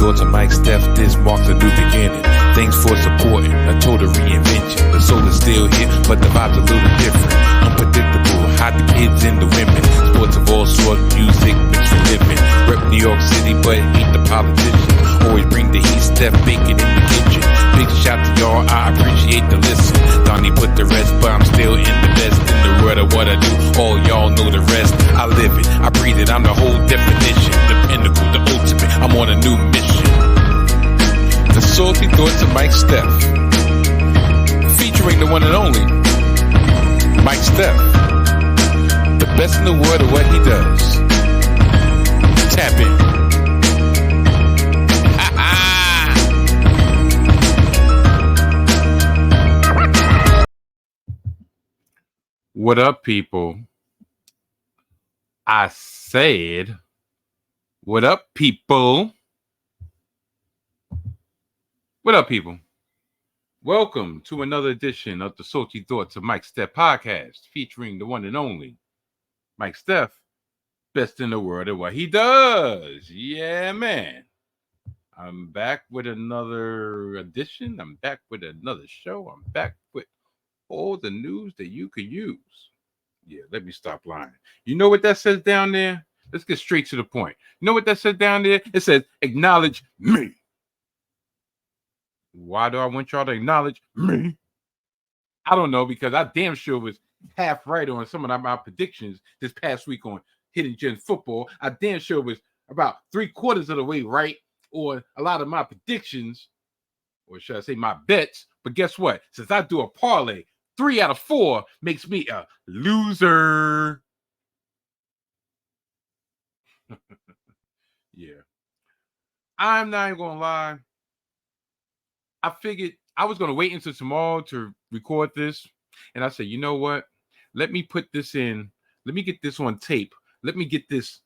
thoughts of Mike Steph, this marks a new beginning. Thanks for supporting a total reinvention. The soul is still here, but the vibe's a little different. Unpredictable, hide the kids and the women. Sports of all sorts, music, mixed with living. Rep New York City, but ain't the politician. Always bring the heat, Steph bacon in the kitchen. Big shout to y'all, I appreciate the listen. Donnie put the rest, but I'm still in the best. In the world of what I do, all y'all know the rest. I live it, I breathe it, I'm the whole definition. The pinnacle, the ultimate, I'm on a new mission. The salty thoughts of Mike Steph, featuring the one and only Mike Steph, the best in the world of what he does. Tap in. What up, people? I said, what up, people? What up, people? Welcome to another edition of the Salty Thoughts of Mike Steph podcast, featuring the one and only Mike Steph, best in the world at what he does. Yeah, man. I'm back with another edition. I'm back with another show. I'm back with all the news that you could use. Yeah, let me stop lying. You know what that says down there? Let's get straight to the point. You know what that says down there? It says, acknowledge me. Why do I want y'all to acknowledge me? I don't know, because I damn sure was half right on some of my predictions this past week on Hidden Gems Football. I damn sure was about 3/4 of the way right on a lot of my predictions, or should I say my bets. But guess what? Since I do a parlay, 3 out of 4 makes me a loser. Yeah. I'm not even going to lie. I figured I was going to wait until tomorrow to record this. And I said, you know what? Let me put this in. Let me get this on tape. Let me get this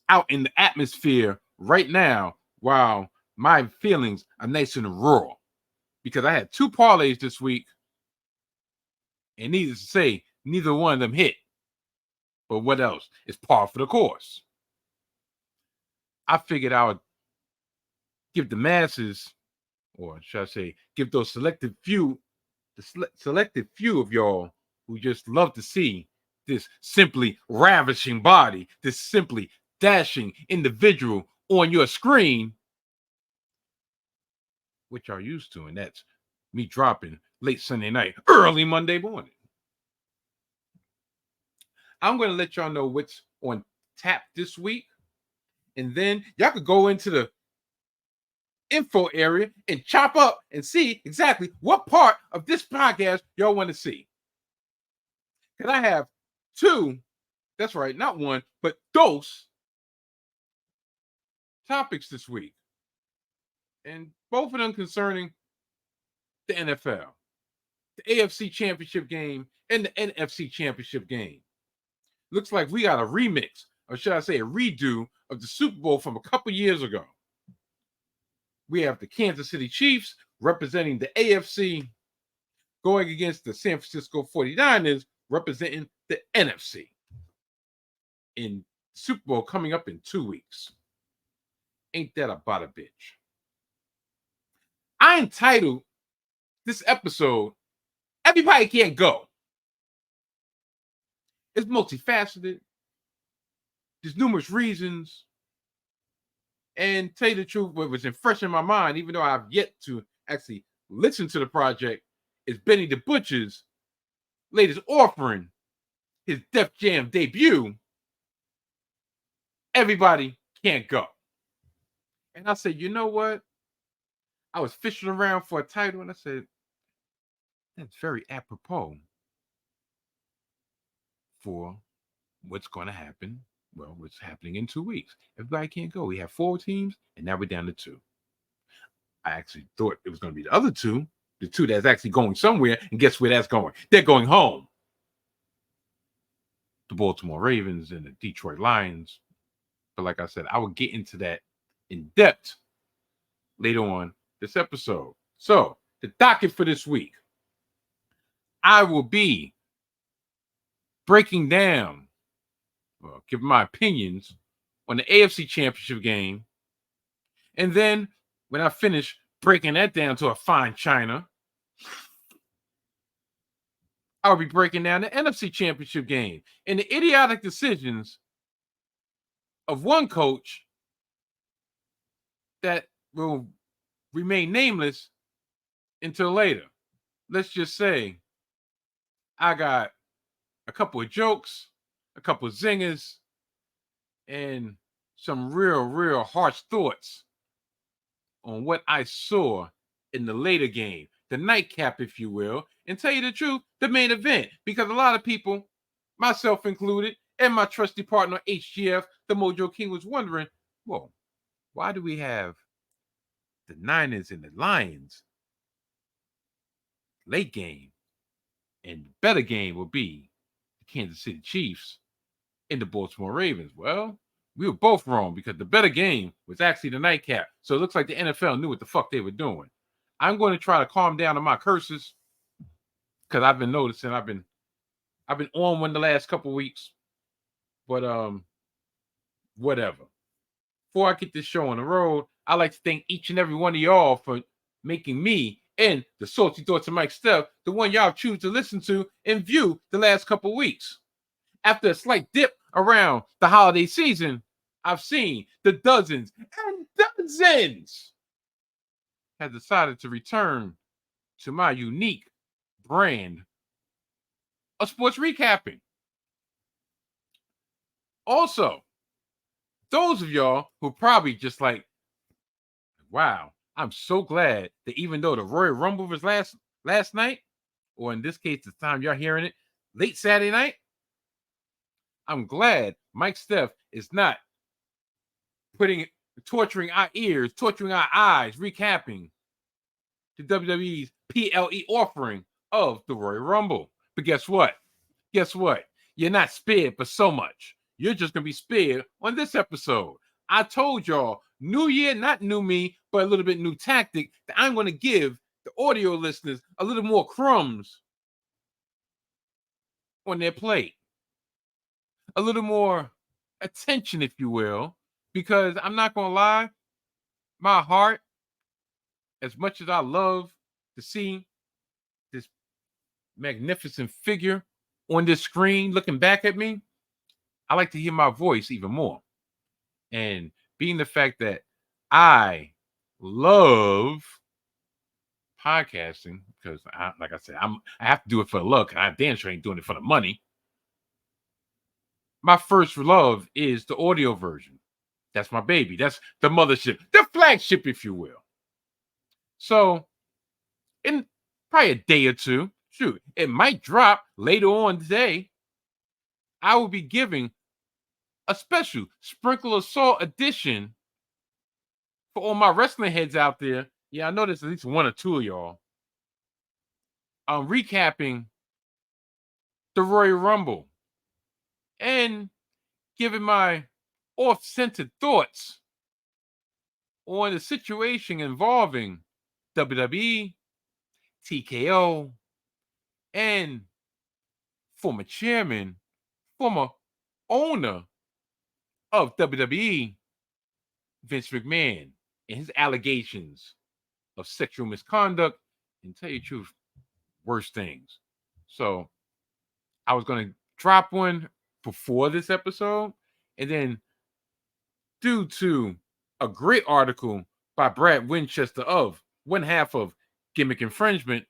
out in the atmosphere right now while my feelings are nice and raw. Because I had 2 parlays this week. And needless to say, neither one of them hit. But what else? It's par for the course. I figured I would give the masses, or should I say, give those selected few of y'all who just love to see this simply ravishing body, this simply dashing individual on your screen, which y'all used to, and that's me dropping late Sunday night, early Monday morning. I'm going to let y'all know what's on tap this week. And then y'all could go into the info area and chop up and see exactly what part of this podcast y'all want to see. Because I have 2, that's right, not 1, but those topics this week. And both of them concerning the NFL, the AFC Championship game, and the NFC Championship game. Looks like we got a remix, or should I say a redo, of the Super Bowl from a couple years ago. We have the Kansas City Chiefs representing the AFC going against the San Francisco 49ers representing the NFC in Super Bowl coming up in 2 weeks. Ain't that about a bitch? I entitled this episode, Everybody Can't Go. It's multifaceted. There's numerous reasons. And tell you the truth, what was fresh in my mind, even though I've yet to actually listen to the project, is Benny the Butcher's latest offering, his Def Jam debut, Everybody Can't Go. And I said, you know what? I was fishing around for a title, and I said, that's very apropos for what's going to happen. Well, what's happening in 2 weeks. Everybody can't go. We have 4 teams, and now we're down to 2. I actually thought it was going to be the other 2, the 2 that's actually going somewhere, and guess where that's going? They're going home. The Baltimore Ravens and the Detroit Lions. But like I said, I will get into that in depth later on this episode. So, the docket for this week. I will be breaking down, giving my opinions on the AFC Championship game And then when I finish breaking that down to a fine china, I'll be breaking down the NFC Championship game and the idiotic decisions of one coach that will remain nameless until later. Let's just say I got a couple of jokes, a couple of zingers, and some real harsh thoughts on what I saw in the later game, the nightcap, if you will, and tell you the truth, the main event. Because a lot of people, myself included, and my trusty partner HGF, the Mojo King, was wondering, whoa, why do we have the Niners and the Lions late game, and the better game will be the Kansas City Chiefs and the Baltimore Ravens? Well, we were both wrong because the better game was actually the nightcap. So it looks like the NFL knew what the fuck they were doing. I'm going to try to calm down on my curses because I've been noticing I've been on one the last couple of weeks. But whatever. Before I get this show on the road, I'd like to thank each and every one of y'all for making me and the Salty Thoughts of Mike Steph the one y'all choose to listen to and view the last couple of weeks. After a slight dip around the holiday season, I've seen the dozens and dozens have decided to return to my unique brand of sports recapping. Also, those of y'all who probably just like, wow, I'm so glad that even though the Royal Rumble was last night, or in this case, the time y'all hearing it, late Saturday night, I'm glad Mike Steph is not torturing our ears, torturing our eyes, recapping the WWE's PLE offering of the Royal Rumble. But guess what? You're not spared for so much. You're just going to be spared on this episode. I told y'all, new year, not new me, but a little bit new tactic, that I'm going to give the audio listeners a little more crumbs on their plate. A little more attention, if you will, because I'm not going to lie, my heart, as much as I love to see this magnificent figure on this screen looking back at me, I like to hear my voice even more. And being the fact that I love podcasting, because like I said, I have to do it for the luck. I damn sure ain't doing it for the money. My first love is the audio version. That's my baby. That's the mothership, the flagship, if you will. So in probably a day or two, shoot, it might drop later on today, I will be giving a special Sprinkle of Salt edition for all my wrestling heads out there. Yeah, I know there's at least one or two of y'all. I'm recapping the Royal Rumble and giving my off-centered thoughts on the situation involving WWE, TKO, and former chairman, former owner of WWE, Vince McMahon, and his allegations of sexual misconduct, and tell you the truth, worse things. So I was going to drop one before this episode, and then due to a great article by Brad Winchester of one half of Gimmick Infringement,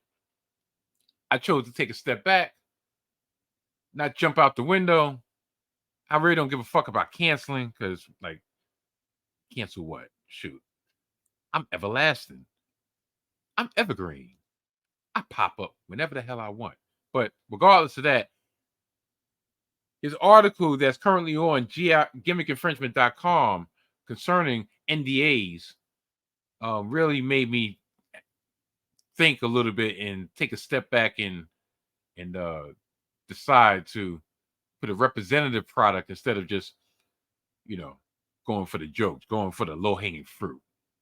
I chose to take a step back, not jump out the window. I really don't give a fuck about canceling, because, like, cancel what? Shoot. I'm everlasting. I'm evergreen. I pop up whenever the hell I want. But regardless of that, his article that's currently on gimmickinfringement.com concerning NDAs really made me think a little bit and take a step back and decide to put a representative product instead of just, going for the jokes, going for the low-hanging fruit.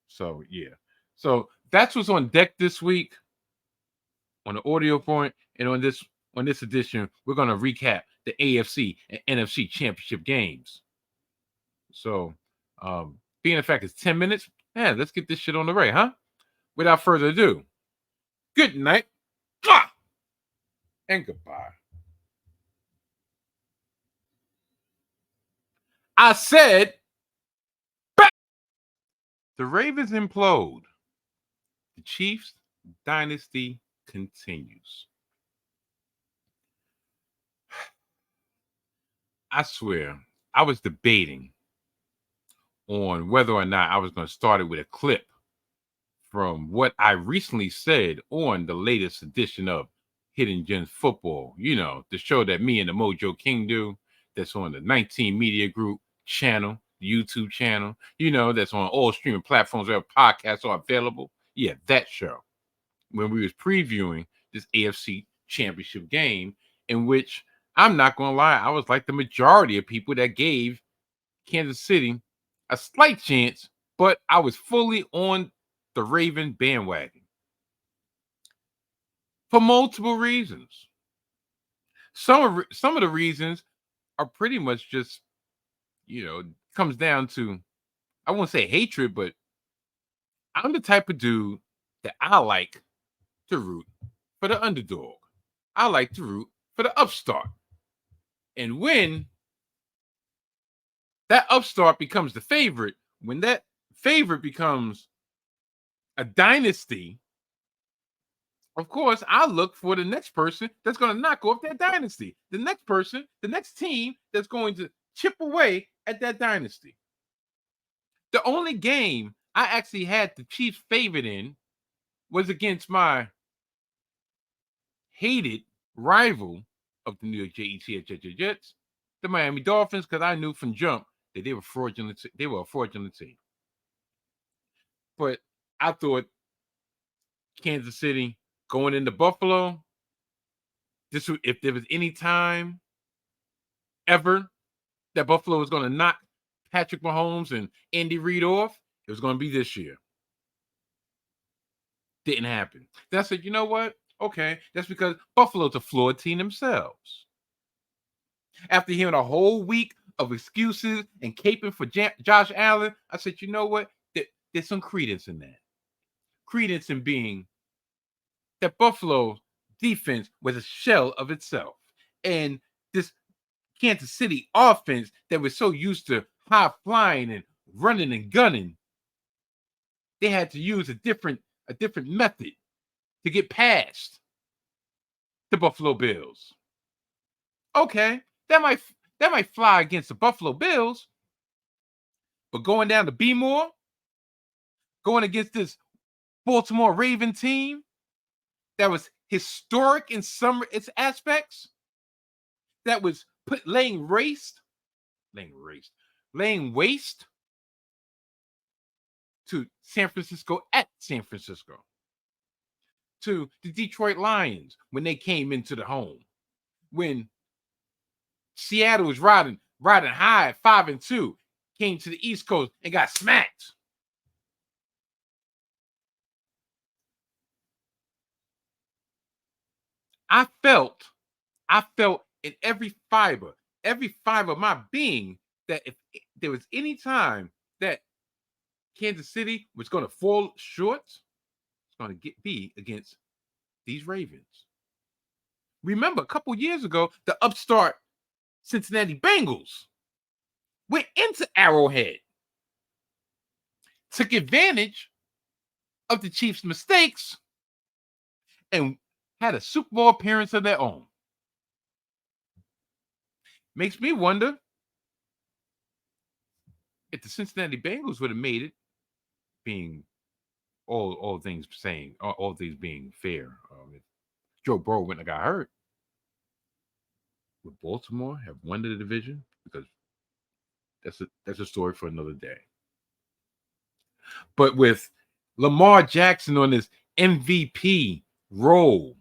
So, yeah. So that's what's on deck this week on the audio point. And on this edition, we're going to recap the AFC and NFC championship games. So, being the fact it's 10 minutes, Yeah, let's get this shit on the way, huh? Without further ado, good night. Mwah! And goodbye. I said, the Ravens implode. The Chiefs dynasty continues. I swear, I was debating on whether or not I was going to start it with a clip from what I recently said on the latest edition of Hidden Gems Football. You know, the show that me and the Mojo King do, that's on the 19 Media Group channel, the YouTube channel, you know, that's on all streaming platforms where podcasts are available. Yeah, that show. When we was previewing this AFC championship game, in which I'm not going to lie, I was like the majority of people that gave Kansas City a slight chance, but I was fully on the Raven bandwagon for multiple reasons. Some of the reasons are pretty much just, you know, comes down to, I won't say hatred, but I'm the type of dude that I like to root for the underdog. I like to root for the upstart. And when that upstart becomes the favorite, when that favorite becomes a dynasty, of course, I look for the next person that's going to knock off that dynasty. The next person, the next team that's going to chip away at that dynasty. The only game I actually had the Chiefs favored in was against my hated rival of the New York Jets, the Miami Dolphins, because I knew from jump that they were fraudulent. They were a fraudulent team. But I thought Kansas City going into Buffalo, this would, if there was any time ever that Buffalo was going to knock Patrick Mahomes and Andy Reid off, it was going to be this year. Didn't happen. Then I said, you know what? Okay, that's because Buffalo's a flawed team themselves. After hearing a whole week of excuses and caping for Josh Allen, I said, you know what? There's some credence in that. Credence in being that Buffalo defense was a shell of itself. And this Kansas City offense that was so used to high flying and running and gunning, they had to use a different method to get past the Buffalo Bills. Okay, that might fly against the Buffalo Bills, but going down to B-More, going against this Baltimore Raven team that was historic in some its aspects, that was laying waste to San Francisco at San Francisco, to the Detroit Lions when they came into the home, when Seattle was riding high at 5-2, came to the East Coast and got smacked. I felt in every fiber of my being, that if there was any time that Kansas City was going to fall short, it's going to be against these Ravens. Remember, a couple years ago, the upstart Cincinnati Bengals went into Arrowhead, took advantage of the Chiefs' mistakes, and had a Super Bowl appearance of their own. Makes me wonder if the Cincinnati Bengals would have made it, being all things being fair. If Joe Burrow wouldn't have got hurt, would Baltimore have won the division? Because that's a story for another day. But with Lamar Jackson on his MVP role,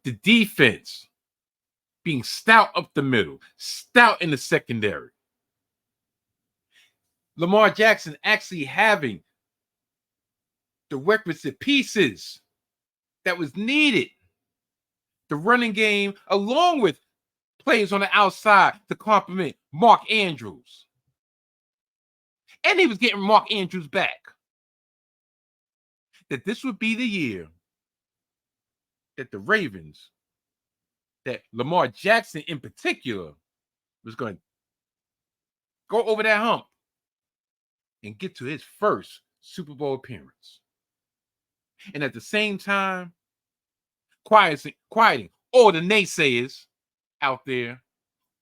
the defense being stout up the middle, stout in the secondary, Lamar Jackson actually having the requisite pieces that was needed, the running game, along with plays on the outside to complement Mark Andrews. And he was getting Mark Andrews back. that this would be the year that the Ravens, that Lamar Jackson in particular, was going to go over that hump and get to his first Super Bowl appearance. And at the same time, quieting all the naysayers out there,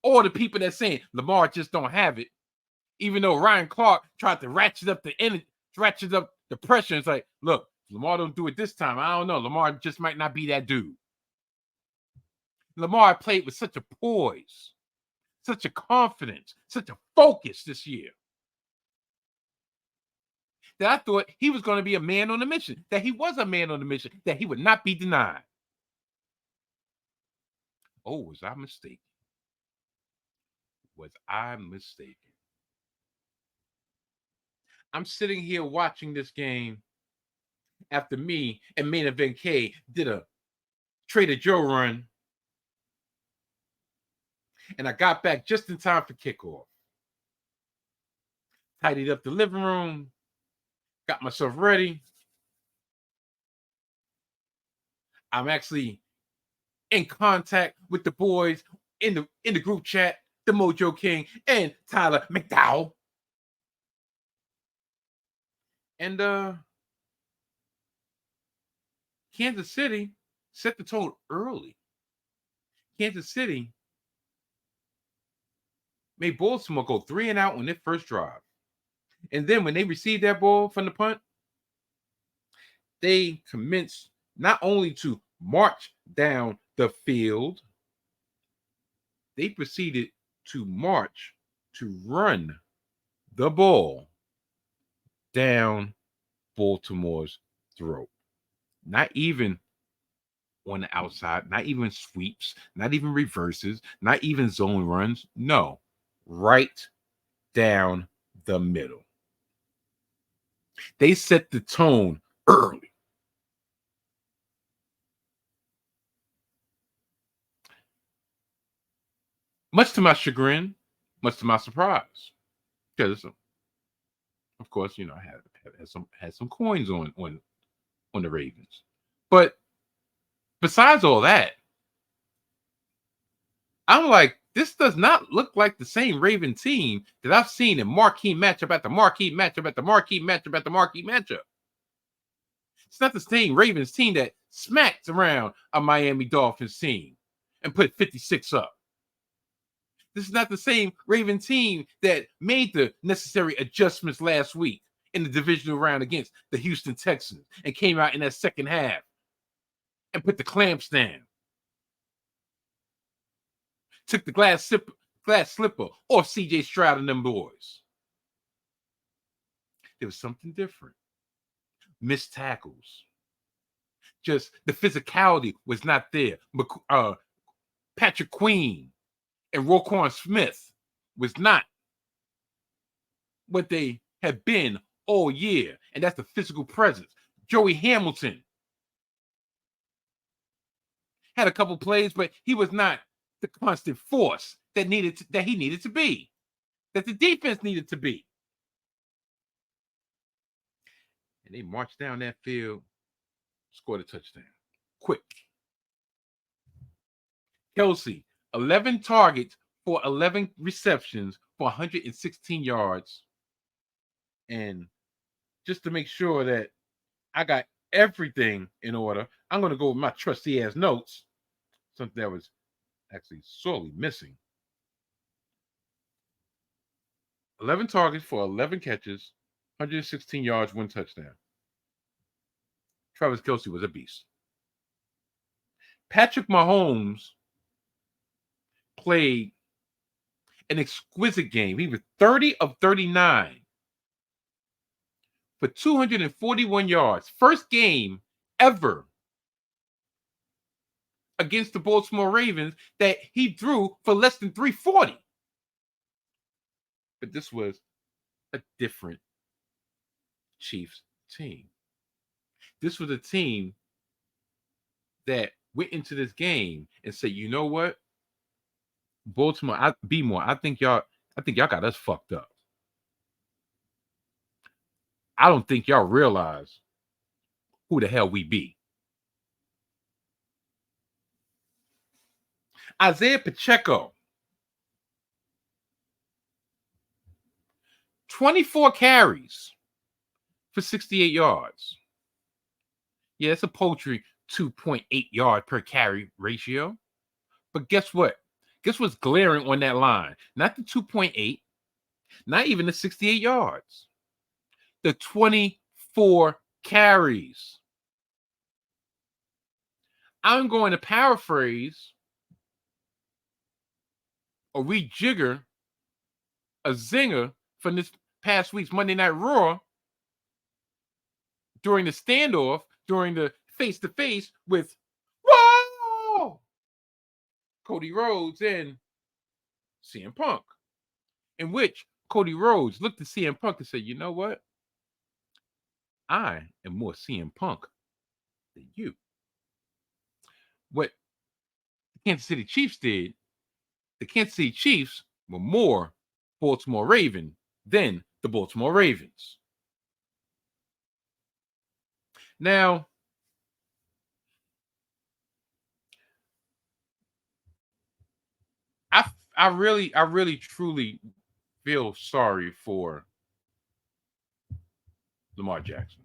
all the people that saying Lamar just don't have it, even though Ryan Clark tried to ratchet up the pressure. It's like, look, Lamar don't do it this time. I don't know. Lamar just might not be that dude. Lamar played with such a poise, such a confidence, such a focus this year, that I thought he was going to be a man on a mission, that he was a man on a mission, that he would not be denied. Oh, was I mistaken? Was I mistaken? I'm sitting here watching this game after me and Main Event K did a Trader Joe run, and I got back just in time for kickoff. Tidied up the living room, got myself ready. I'm actually in contact with the boys in the group chat, the Mojo King and Tyler McDowell. And Kansas City set the tone early. Kansas City made Baltimore go 3 and out on their first drive. And then when they received that ball from the punt, they commenced not only to march down the field, they proceeded to march to run the ball down Baltimore's throat. Not even on the outside, not even sweeps, not even reverses, not even zone runs. No, right down the middle. They set the tone early. Much to my chagrin, much to my surprise, because of course, you know, I had some coins on the Ravens. But besides all that, I'm like, this does not look like the same Raven team that I've seen in marquee matchup after marquee matchup after marquee matchup after marquee matchup. It's not the same Ravens team that smacked around a Miami Dolphins team and put 56 up. This is not the same Raven team that made the necessary adjustments last week in the divisional round against the Houston Texans and came out in that second half and put the clamps down. Took the glass slipper off CJ Stroud and them boys. There was something different. Missed tackles. Just the physicality was not there. Patrick Queen and Roquan Smith was not what they have been all year, and that's the physical presence. Joey Hamilton had a couple plays, but he was not the constant force that he needed to be, that the defense needed to be. And they marched down that field, scored a touchdown. Quick. Kelsey, 11 targets for 11 receptions for 116 yards. And just to make sure that I got everything in order, I'm going to go with my trusty ass notes, something that was actually sorely missing. 11 targets for 11 catches, 116 yards, 1 touchdown. Travis Kelce was a beast. Patrick Mahomes played an exquisite game. He was 30 of 39 for 241 yards. First game ever against the Baltimore Ravens that he threw for less than 340. But this was a different Chiefs team. This was a team that went into this game and said, you know what? Baltimore, I think y'all got us fucked up. I don't think y'all realize who the hell we be. Isaiah Pacheco, 24 carries for 68 yards. Yeah, it's a paltry 2.8 yard per carry ratio. But guess what? Guess what's glaring on that line? Not the 2.8, not even the 68 yards. The 24 carries. I'm going to paraphrase or rejigger a zinger from this past week's Monday Night Raw during the standoff, during the face-to-face with whoa! Cody Rhodes and CM Punk, in which Cody Rhodes looked at CM Punk and said, you know what? I am more CM Punk than you. What the Kansas City Chiefs did, the Kansas City Chiefs were more Baltimore Raven than the Baltimore Ravens. Now, I really truly feel sorry for Lamar Jackson.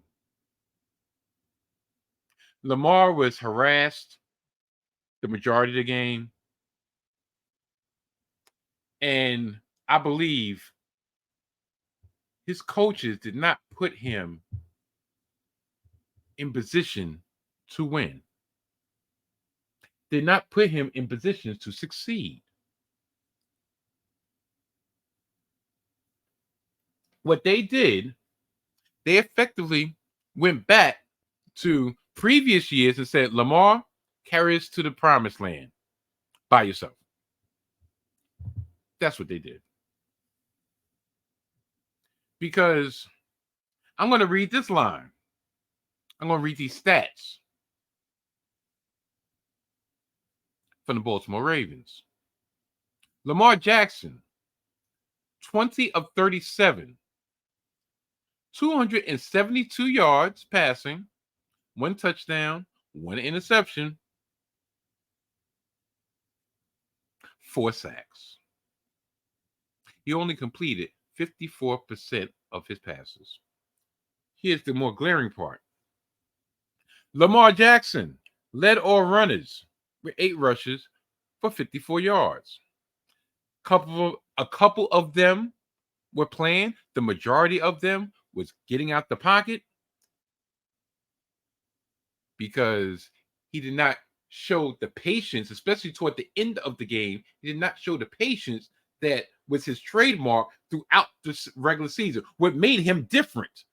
Lamar was harassed the majority of the game, and I believe his coaches did not put him in position to win. Did not put him in positions to succeed. What they did, they effectively went back to previous years and said, Lamar, carry us to the promised land by yourself. That's what they did. Because I'm going to read this line. I'm going to read these stats from the Baltimore Ravens. Lamar Jackson, 20 of 37, 272 yards passing, 1 touchdown, 1 interception, 4 sacks. He only completed 54% of his passes. Here's the more glaring part. Lamar Jackson led all runners with 8 rushes for 54 yards. A couple of them were playing. The majority of them was getting out the pocket because he did not show the patience, especially toward the end of the game. He did not show the patience that was his trademark throughout the regular season. What made him different.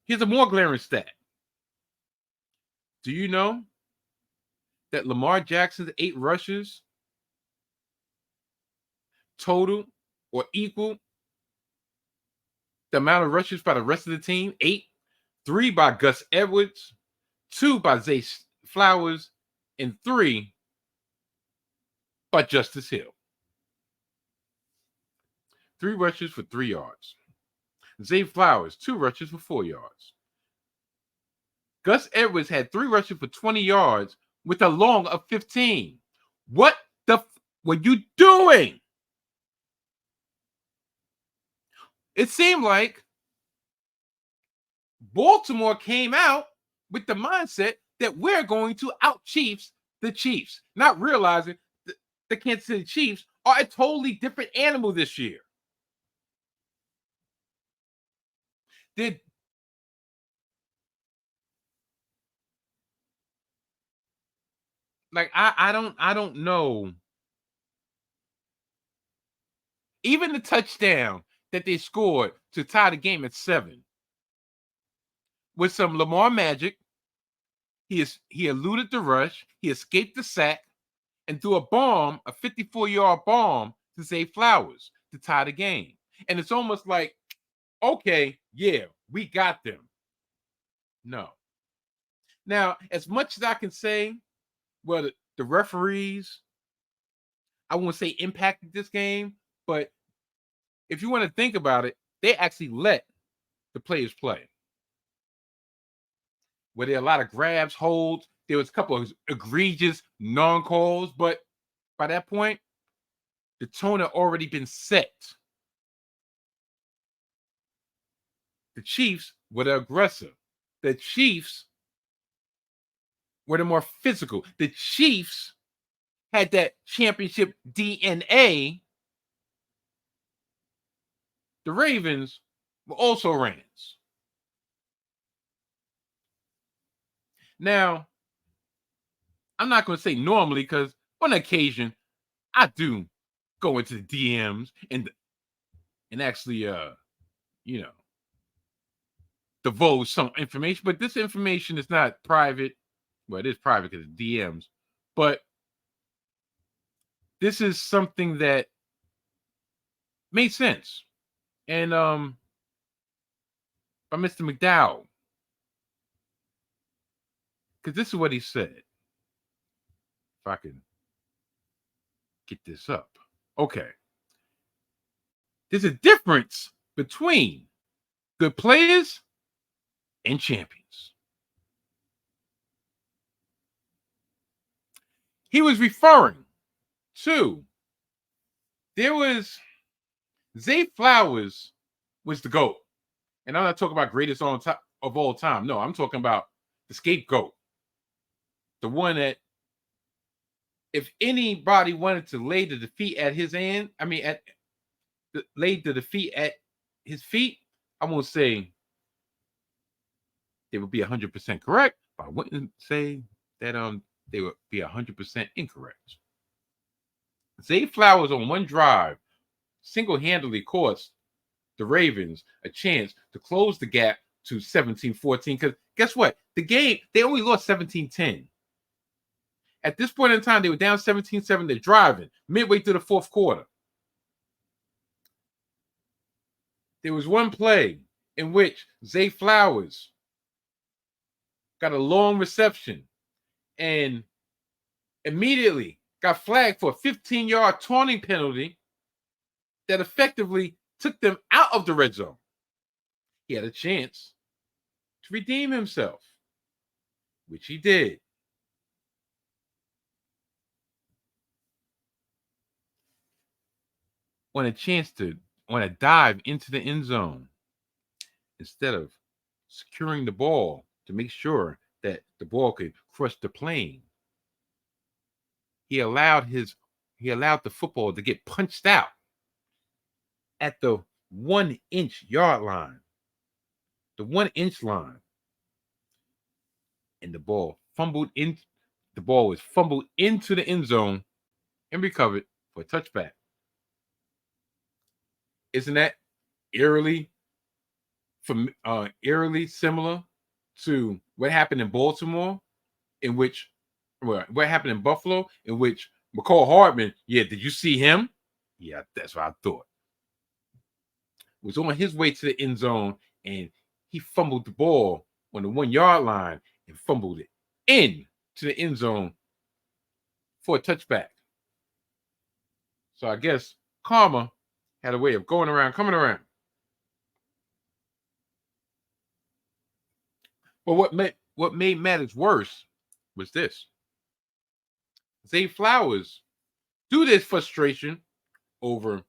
Here's a more glaring stat. Do you know that Lamar Jackson's 8 rushes total or equal the amount of rushes by the rest of the team? 8, 3 by Gus Edwards, 2 by Zay Flowers, and 3 by Justice Hill. 3 rushes for 3 yards. Zay Flowers, 2 rushes for 4 yards. Gus Edwards had 3 rushes for 20 yards with a long of 15. What the were you doing? It seemed like Baltimore came out with the mindset that we're going to out-Chiefs the Chiefs, not realizing the Kansas City Chiefs are a totally different animal this year. I don't know. Even the touchdown that they scored to tie the game at 7 with some Lamar magic. He eluded the rush, he escaped the sack, and threw a 54-yard bomb to Zay Flowers to tie the game. And it's almost like, okay, yeah, we got them. No. Now, as much as I can say, well, the referees, I won't say impacted this game, but if you want to think about it, they actually let the players play. Were there a lot of grabs, holds? There was a couple of egregious non-calls, but by that point, the tone had already been set. The Chiefs were the aggressive. The Chiefs were the more physical. The Chiefs had that championship DNA. The Ravens were also Rams. Now, I'm not going to say normally because on occasion, I do go into the DMs and actually, divulge some information. But this information is not private. Well, it is private because it's DMs. But this is something that made sense. And by Mr. McDowell. Because this is what he said. If I can get this up. Okay. There's a difference between good players and champions. He was referring to, there was Zay Flowers was the GOAT. And I'm not talking about greatest of all time. No, I'm talking about the scapegoat. The one that if anybody wanted to lay the defeat at his hand, lay the defeat at his feet, I won't say they would be 100% correct, but I wouldn't say that they would be 100% incorrect. Zay Flowers on one drive single-handedly cost the Ravens a chance to close the gap to 17-14. Because guess what? The game, they only lost 17-10. At this point in time, they were down 17-7. They're driving midway through the fourth quarter. There was one play in which Zay Flowers got a long reception and immediately got flagged for a 15-yard taunting penalty that effectively took them out of the red zone. He had a chance to redeem himself, which he did. On a dive into the end zone, instead of securing the ball to make sure that the ball could crush the plane, he allowed the football to get punched out at the 1-inch yard line, the 1-inch line, and the ball was fumbled into the end zone and recovered for a touchback. Isn't that eerily similar to what happened in Baltimore, what happened in Buffalo, in which McCall Hardman, did you see him? Yeah, that's what I thought. Was on his way to the end zone, and he fumbled the ball on the 1-yard line and fumbled it into the end zone for a touchback. So I guess karma had a way of coming around. But what made matters worse was this. Zay Flowers, due to his frustration over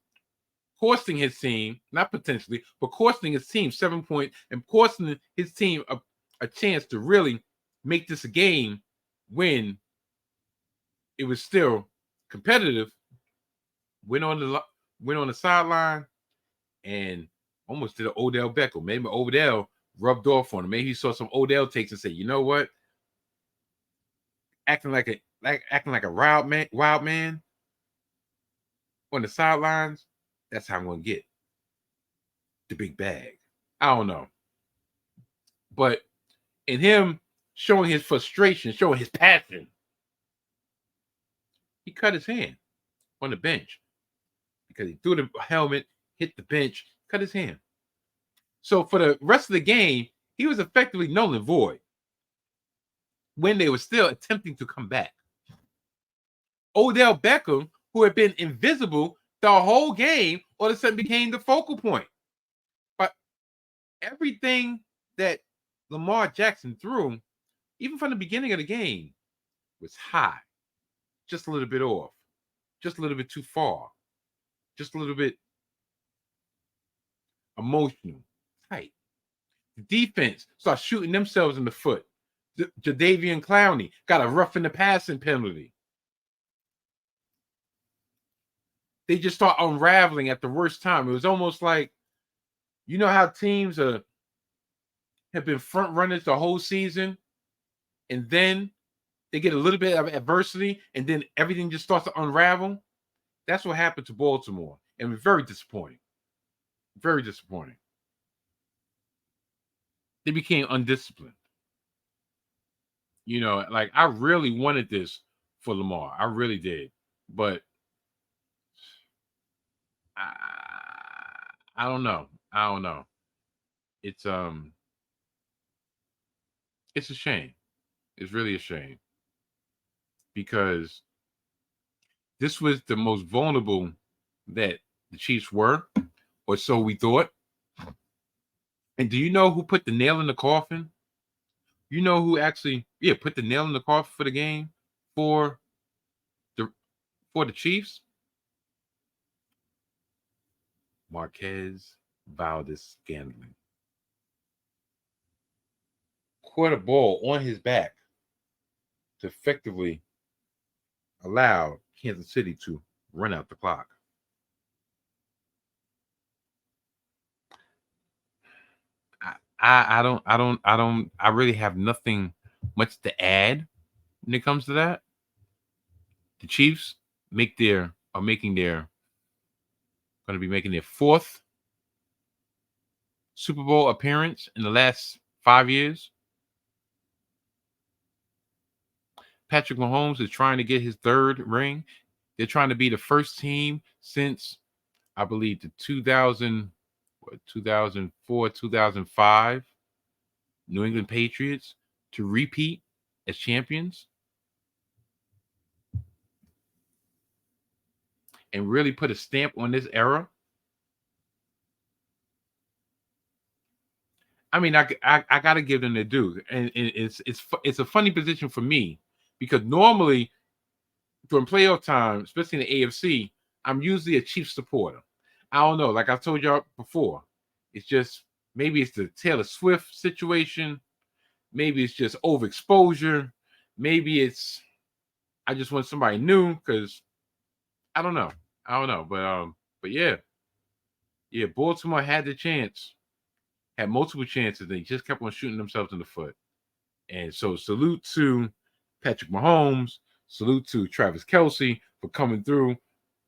costing his team, not potentially, but costing his team 7 points and costing his team a chance to really make this a game when it was still competitive, went on the sideline and almost did an Odell Beckham. Maybe Odell rubbed off on him. Maybe he saw some Odell takes and said, you know what? Acting like a wild man on the sidelines, that's how I'm going to get the big bag. I don't know. But in him showing his frustration, showing his passion, he cut his hand on the bench because he threw the helmet, hit the bench, cut his hand. So for the rest of the game, he was effectively null and void when they were still attempting to come back. Odell Beckham, who had been invisible the whole game, all of a sudden became the focal point. everything that Lamar Jackson threw, even from the beginning of the game, was high, just a little bit off, just a little bit too far, just a little bit emotional, tight. The defense starts shooting themselves in the foot. Jadeveon Clowney got a roughing the passing penalty. They just start unraveling at the worst time. It was almost like, you know how teams have been front runners the whole season, and then they get a little bit of adversity, and then everything just starts to unravel. That's what happened to Baltimore, and it was very disappointing. Very disappointing. They became undisciplined. You know, like I really wanted this for Lamar. I really did. But I don't know. I don't know. It's a shame. It's really a shame. Because this was the most vulnerable that the Chiefs were, or so we thought. And do you know who put the nail in the coffin? You know who actually, put the nail in the coffin for the game for the Chiefs? Marquez Valdez-Scantling. Caught a ball on his back to effectively allow Kansas City to run out the clock. I really have nothing much to add when it comes to that. The Chiefs going to be making their fourth Super Bowl appearance in the last 5 years. Patrick Mahomes is trying to get his third ring. They're trying to be the first team since, I believe, the 2004, 2005 New England Patriots to repeat as champions and really put a stamp on this era. I mean, I got to give them their due, and it's a funny position for me because normally during playoff time, especially in the AFC, I'm usually a Chiefs supporter. I don't know, like I told y'all before, it's just maybe it's the Taylor Swift situation, maybe it's just overexposure, maybe it's I just want somebody new because I don't know, but yeah, Baltimore had the chance. Had multiple chances. They just kept on shooting themselves in the foot. And so salute to Patrick Mahomes. Salute to Travis Kelce for coming through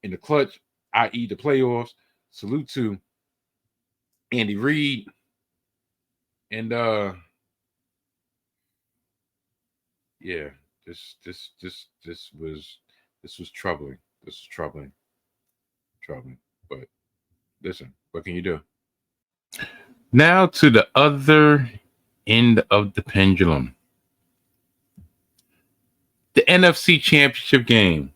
in the clutch, i.e. the playoffs. Salute to Andy Reid. And this was troubling. This was troubling. But listen, what can you do? Now to the other end of the pendulum. The NFC Championship game.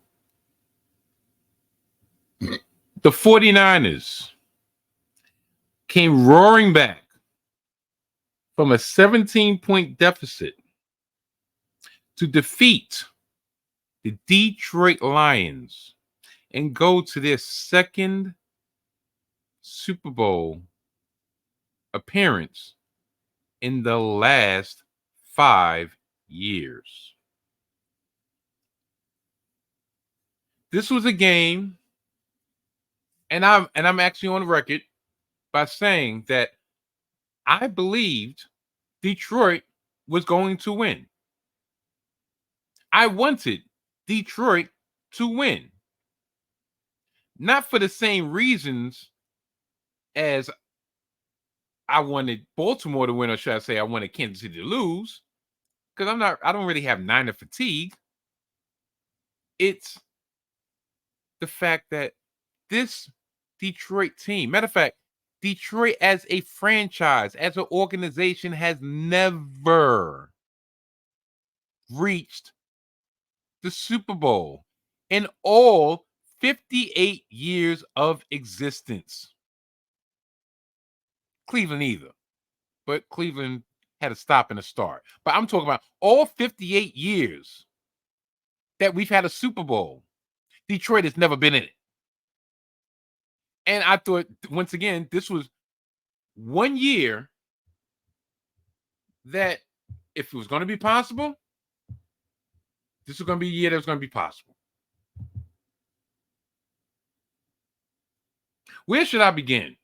The 49ers came roaring back from a 17-point deficit to defeat the Detroit Lions and go to their second Super Bowl appearance in the last 5 years. This was a game, and I'm actually on record by saying that I believed Detroit was going to win. I wanted Detroit to win. Not for the same reasons as I wanted Baltimore to win, or should I say I wanted Kansas City to lose, because I don't really have Niner fatigue. It's the fact that this Detroit team, matter of fact, Detroit as a franchise, as an organization, has never reached the Super Bowl in all 58 years of existence. Cleveland either. but Cleveland had a stop and a start. But I'm talking about all 58 years that we've had a Super Bowl. Detroit has never been in it. And I thought, once again, this was one year that if it was going to be possible, this was going to be a year that was going to be possible. Where should I begin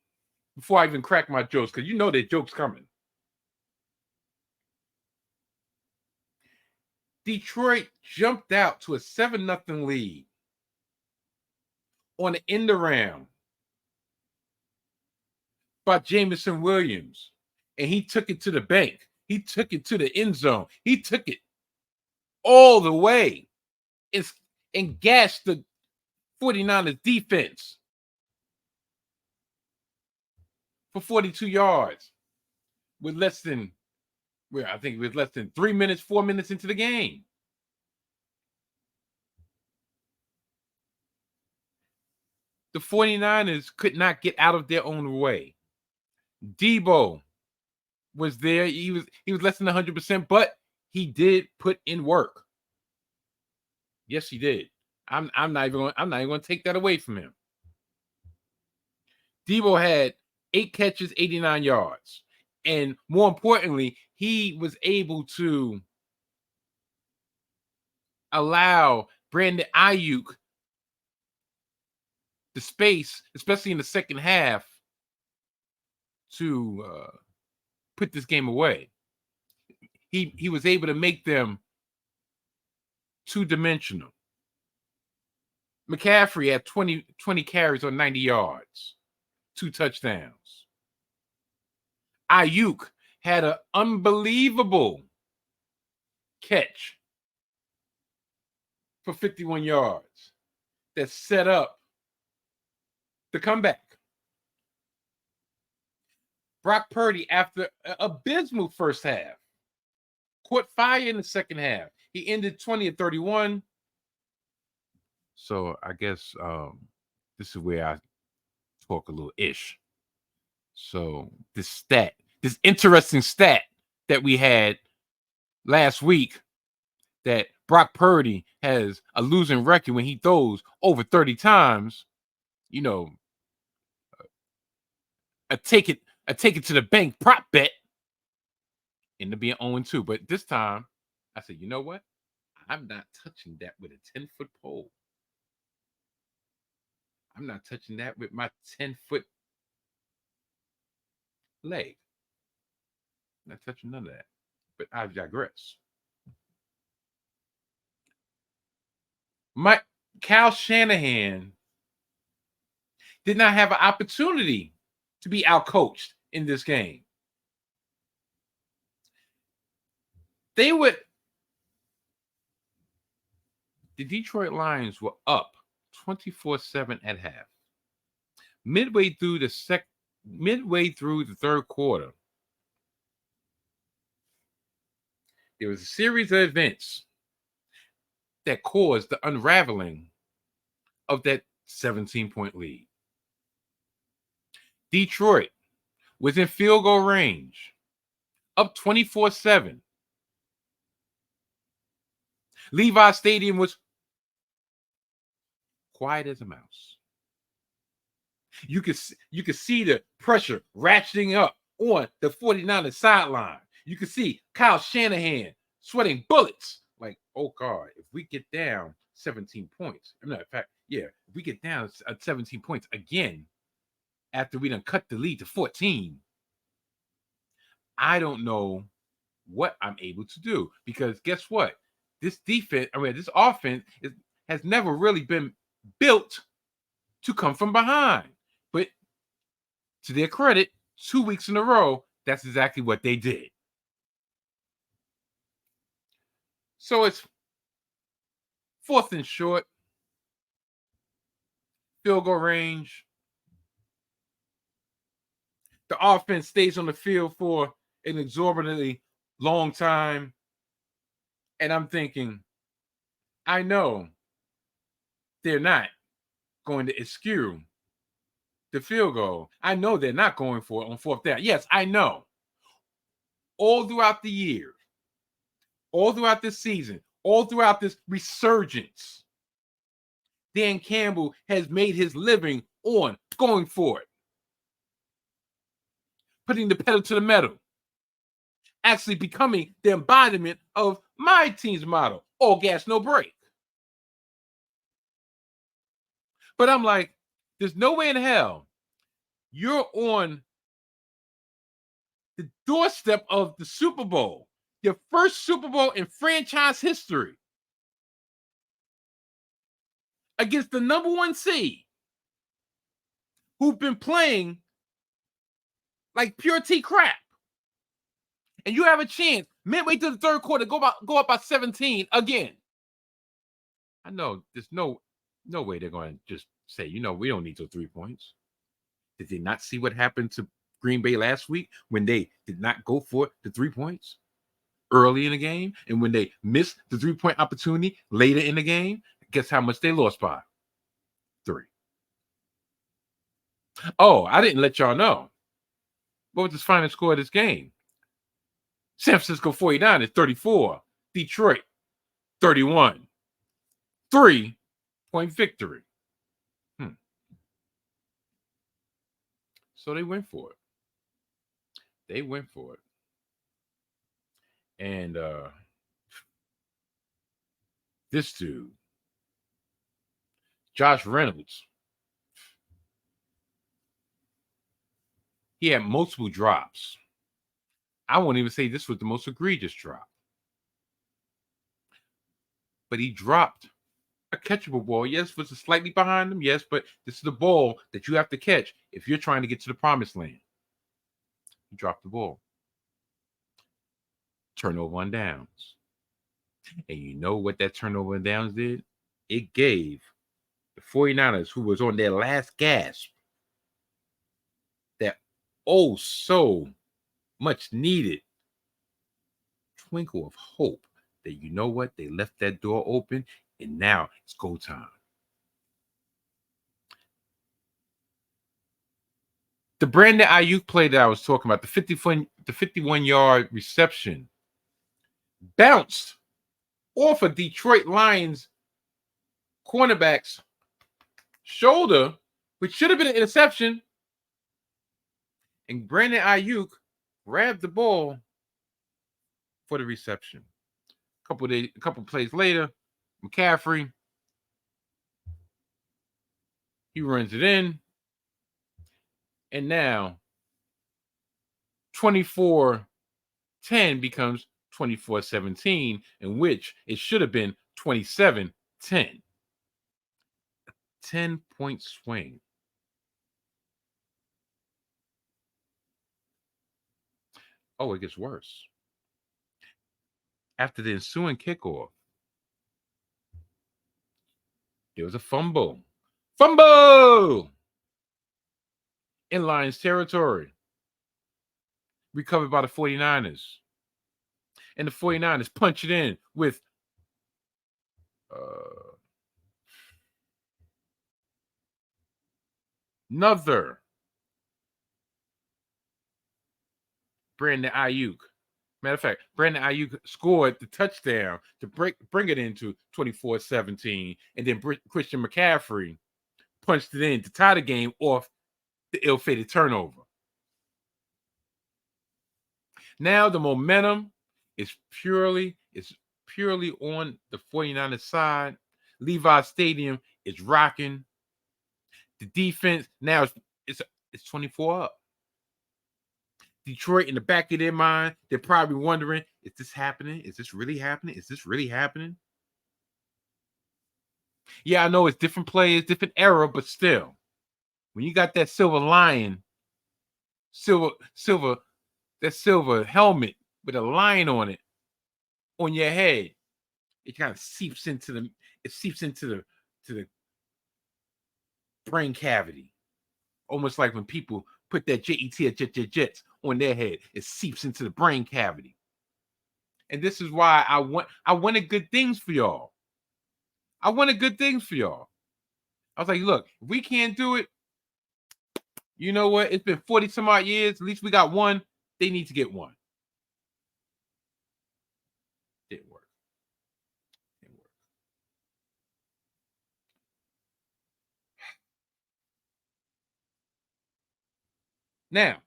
before I even crack my jokes? Because you know that joke's coming. Detroit jumped out to a 7-0 lead on the end around by Jameson Williams. And he took it to the bank. He took it to the end zone. He took it all the way and gashed the 49ers defense for 42 yards with less than 3 minutes, 4 minutes into the game. The 49ers could not get out of their own way. Debo was there. He was less than 100%, but he did put in work. Yes, he did. I'm not even going to take that away from him. Debo had 8 catches, 89 yards. And more importantly, he was able to allow Brandon Ayuk the space, especially in the second half, to put this game away. He was able to make them two-dimensional. McCaffrey had 20 carries on 90 yards, 2 touchdowns. Ayuk had an unbelievable catch for 51 yards that set up the comeback. Brock Purdy, after an abysmal first half, caught fire in the second half. He ended 20-31. So I guess this is where I talk a little ish. So this interesting stat that we had last week, that Brock Purdy has a losing record when he throws over 30 times, you know, a take it to the bank prop bet, ended up being 0-2. But this time I said, you know what? I'm not touching that with a 10-foot pole. I'm not touching that with my 10-foot leg. I'm not touching none of that. But I digress. Kyle Shanahan did not have an opportunity to be outcoached in this game. The Detroit Lions were up 24-7 at half. Midway through the third quarter, there was a series of events that caused the unraveling of that 17-point lead. Detroit was in field goal range, up 24-7. Levi Stadium was quiet as a mouse. You could see the pressure ratcheting up on the 49ers sideline. You could see Kyle Shanahan sweating bullets. Like, oh God, if we get down 17 points, if we get down at 17 points again after we done cut the lead to 14, I don't know what I'm able to do. Because guess what? This offense has never really been built to come from behind. But to their credit, 2 weeks in a row, that's exactly what they did. So it's 4th and short, field goal range. The offense stays on the field for an exorbitantly long time. And I'm thinking, I know they're not going to eschew the field goal. I know they're not going for it on 4th down. Yes, I know. all throughout the year, all throughout this season, all throughout this resurgence, Dan Campbell has made his living on going for it, putting the pedal to the metal, actually becoming the embodiment of my team's motto, all gas, no brake. But I'm like, there's no way in hell you're on the doorstep of the Super Bowl, your first Super Bowl in franchise history, against the number one seed, who've been playing like pure tea crap. And you have a chance midway through the third quarter go up by 17 again. I know there's no way they're going to just say, we don't need those 3 points. Did they not see what happened to Green Bay last week when they did not go for the 3 points early in the game? And when they missed the 3-point opportunity later in the game, guess how much they lost by? 3. Oh, I didn't let y'all know. What was the final score of this game? San Francisco 49ers 34, Detroit 31. 3-point victory. So they went for it. And this dude, Josh Reynolds, he had multiple drops. I won't even say this was the most egregious drop. But he dropped a catchable ball. Yes, was slightly behind him. Yes, but this is the ball that you have to catch if you're trying to get to the promised land. He dropped the ball. Turnover on downs. And you know what that turnover on downs did? It gave the 49ers, who was on their last gasp, that so much needed twinkle of hope that you know what? They left that door open and now it's go time. The Brandon Ayuk play that I was talking about, the 51-yard reception, bounced off of Detroit Lions cornerback's shoulder, which should have been an interception. And Brandon Ayuk grabbed the ball for the reception. A couple plays later, McCaffrey, he runs it in. And now 24-10 becomes 24-17, in which it should have been 27-10. 10-point swing. Oh, it gets worse. After the ensuing kickoff, there was a fumble. In Lions territory. Recovered by the 49ers. And the 49ers punch it in with another Brandon Ayuk. Matter of fact, Brandon Ayuk scored the touchdown to bring it into 24-17. And then Christian McCaffrey punched it in to tie the game off the ill-fated turnover. Now the momentum is purely on the 49ers side. Levi Stadium is rocking. The defense now it's 24 up. Detroit, in the back of their mind, they're probably wondering, is this happening? Is this really happening? Is this really happening? Yeah, I know it's different players, different era, but still, when you got that silver lion, that silver helmet with a lion on it on your head, it kind of seeps into the brain cavity. Almost like when people put that jets on their head, it seeps into the brain cavity. And this is why I wanted good things for y'all. I was like, look, if we can't do it, you know what? It's been 40 some odd years. At least we got one. They need to get one. Now,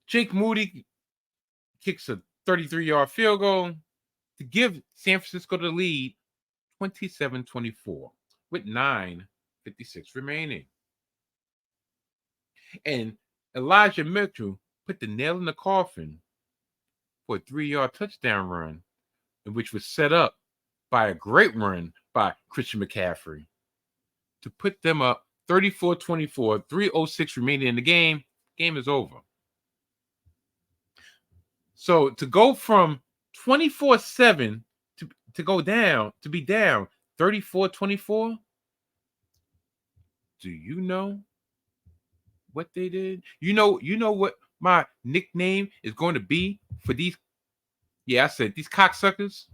Jake Moody kicks a 33-yard field goal to give San Francisco the lead 27-24 with 9:56 remaining. And Elijah Mitchell put the nail in the coffin for a 3-yard touchdown run, which was set up by a great run by Christian McCaffrey to put them up 34-24, 3:06 remaining in the game. Game is over. So to go from 24-7 to go down, to be down 34-24, do you know what they did? You know what my nickname is going to be for these? Yeah, I said these cocksuckers.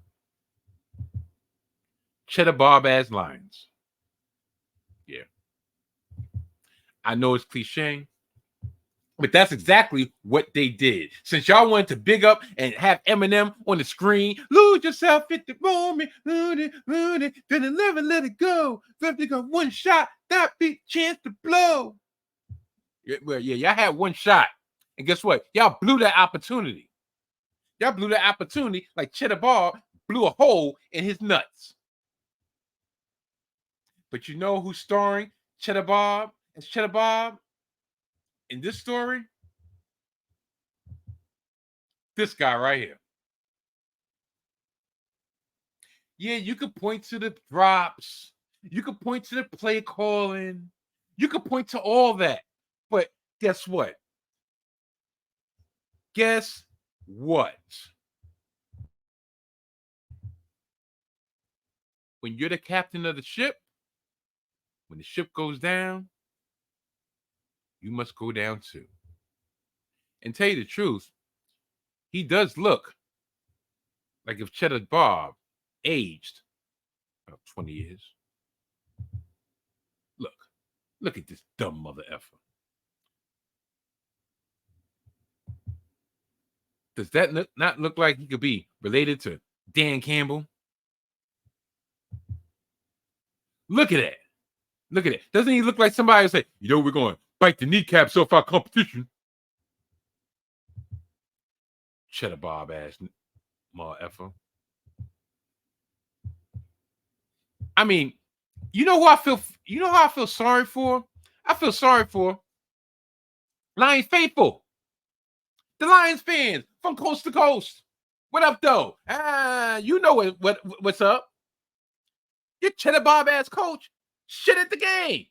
Cheddar Bob ass Lions. Yeah. I know it's cliche, but that's exactly what they did. Since y'all wanted to big up and have Eminem on the screen, lose yourself at the moment, lose it, then never let it go. If they got one shot, that big chance to blow. Yeah, well, yeah, y'all had one shot. And guess what? Y'all blew that opportunity. Y'all blew that opportunity like Cheddar Bob blew a hole in his nuts. But you know who's starring Cheddar Bob as Cheddar Bob in this story? This guy right here. Yeah, you could point to the drops. You could point to the play calling. You could point to all that. But guess what? Guess what? When you're the captain of the ship, when the ship goes down, you must go down too. And tell you the truth, he does look like if Cheddar Bob aged about 20 years. Look at this dumb mother effer. Does that not look like he could be related to Dan Campbell? Look at that. Look at it. Doesn't he look like somebody who say, we're going to bite the kneecaps off our competition? Cheddar Bob ass mother effer. I mean, you know who I feel sorry for? I feel sorry for Lions faithful. The Lions fans from coast to coast. What up, though? You know what's up. Your Cheddar Bob ass coach shit at the game.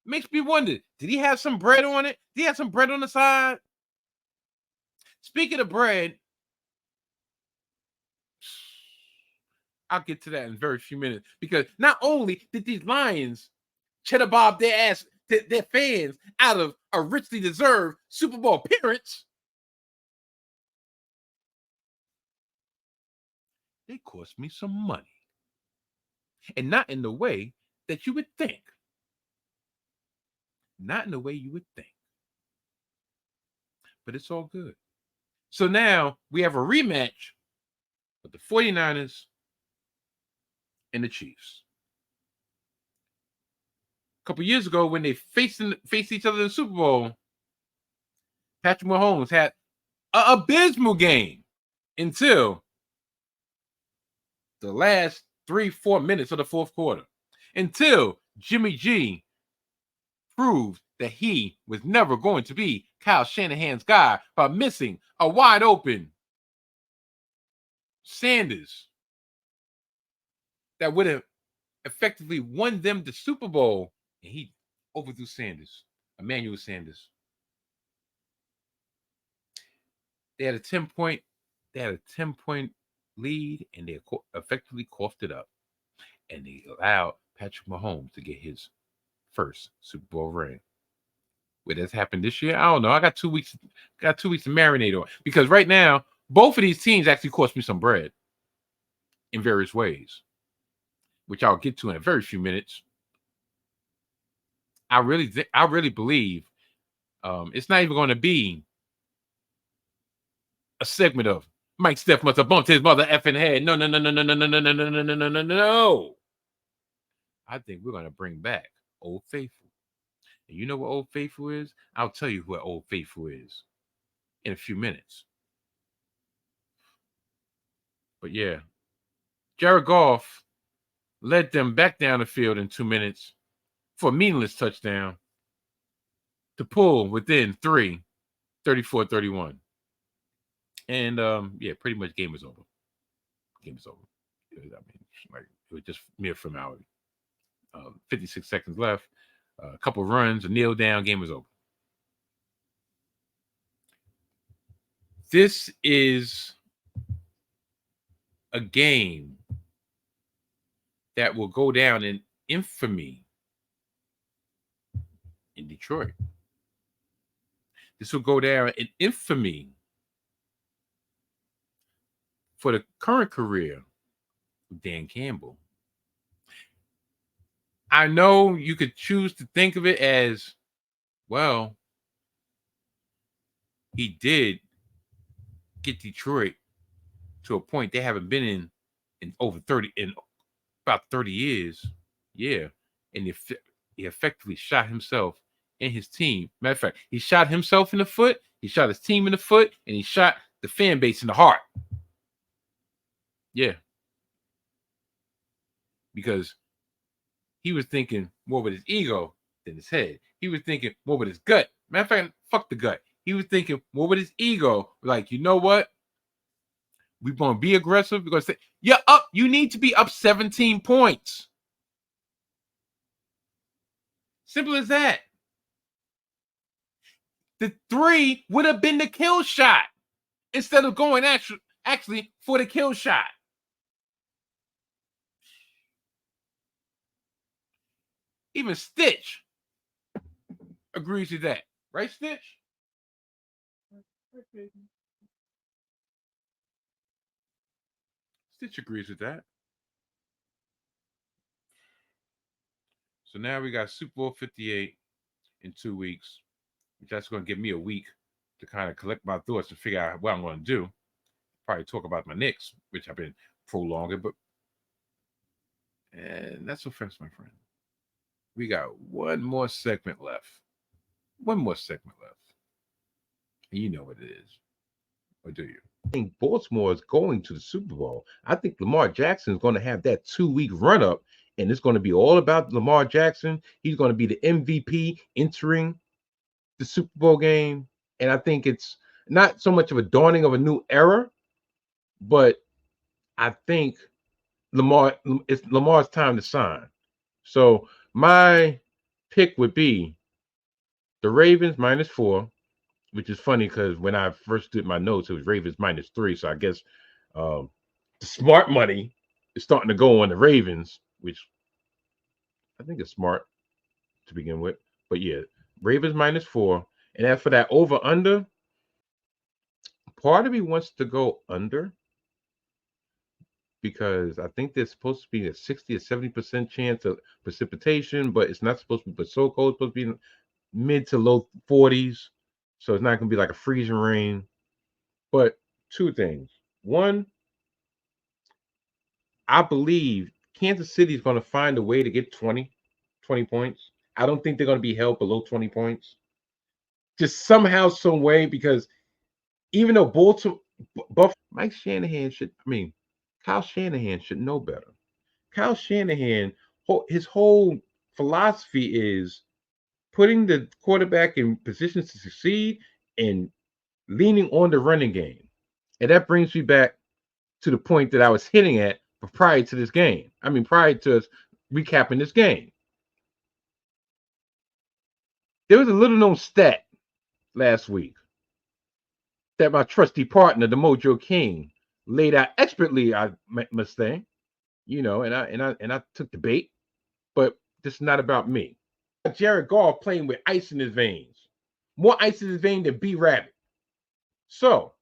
Makes me wonder, did he have some bread on it? Did he have some bread on the side? Speaking of bread, I'll get to that in a very few minutes, because not only did these Lions Cheddar Bob their fans out of a richly deserved Super Bowl appearance, they cost me some money. And not in the way that you would think. Not in the way you would think. But it's all good. So now we have a rematch with the 49ers and the Chiefs. A couple years ago, when they faced each other in the Super Bowl, Patrick Mahomes had an abysmal game until the last 3-4 minutes of the fourth quarter, until Jimmy G proved that he was never going to be Kyle Shanahan's guy by missing a wide open Sanders that would have effectively won them the Super Bowl, and he overthrew Sanders, Emmanuel Sanders. They had a 10-point lead, and they effectively coughed it up, and they allowed Patrick Mahomes to get his first Super Bowl ring. Wait, that's happened this year? I don't know. I got 2 weeks. Got 2 weeks to marinate on, because right now both of these teams actually cost me some bread in various ways, which I'll get to in a very few minutes. I really believe it's not even going to be a segment of Mike Steph must have bumped his mother effing head. No. I think we're going to bring back Old Faithful. And you know what Old Faithful is? I'll tell you what Old Faithful is in a few minutes. But yeah, Jared Goff led them back down the field in 2 minutes for a meaningless touchdown to pull within 3, 34-31. And yeah, pretty much game was over. Game was over. I mean, like, it was just mere formality. 56 seconds left. A couple runs, a kneel down, game was over. This is a game that will go down in infamy in Detroit. This will go down in infamy for the current career of Dan Campbell. I know you could choose to think of it as, well, he did get Detroit to a point they haven't been in about 30 years. Yeah. And he effectively shot himself and his team. Matter of fact, he shot himself in the foot, he shot his team in the foot, and he shot the fan base in the heart. Yeah. Because he was thinking more with his ego than his head. He was thinking more with his gut. Matter of fact, fuck the gut. He was thinking more with his ego. Like, you know what? We're going to be aggressive. We're going to say, you're up. You need to be up 17 points. Simple as that. The 3 would have been the kill shot instead of going actually for the kill shot. Even Stitch agrees with that. Right, Stitch? Stitch agrees with that. So now we got Super Bowl 58 in 2 weeks. That's going to give me a week to kind of collect my thoughts and figure out what I'm going to do. Probably talk about my Knicks, which I've been prolonging, and that's so fast, my friend. We got one more segment left. And you know what it is. Or do you? I think Baltimore is going to the Super Bowl. I think Lamar Jackson is going to have that 2-week run up, and it's going to be all about Lamar Jackson. He's going to be the MVP entering the Super Bowl game. And I think it's not so much of a dawning of a new era, but I think it's Lamar's time to shine. So my pick would be the Ravens -4, which is funny because when I first did my notes, it was Ravens -3. So I guess the smart money is starting to go on the Ravens, which I think is smart to begin with. But yeah, Ravens -4. And as for that over-under, part of me wants to go under because I think there's supposed to be a 60 or 70% chance of precipitation, but it's not supposed to be so cold. It's supposed to be mid to low 40s. So it's not going to be like a freezing rain. But 2 things. One, I believe Kansas City is going to find a way to get 20 points. I don't think they're going to be held below 20 points. Just somehow, some way, because even though Kyle Shanahan should know better. Kyle Shanahan, his whole philosophy is putting the quarterback in positions to succeed and leaning on the running game. And that brings me back to the point that I was hitting at prior to this game. I mean, prior to us recapping this game. There was a little known stat last week that my trusty partner, the Mojo King, laid out expertly, I must say, and I took the bait, but this is not about me. Jared Goff playing with ice in his veins, more ice in his vein than B Rabbit. So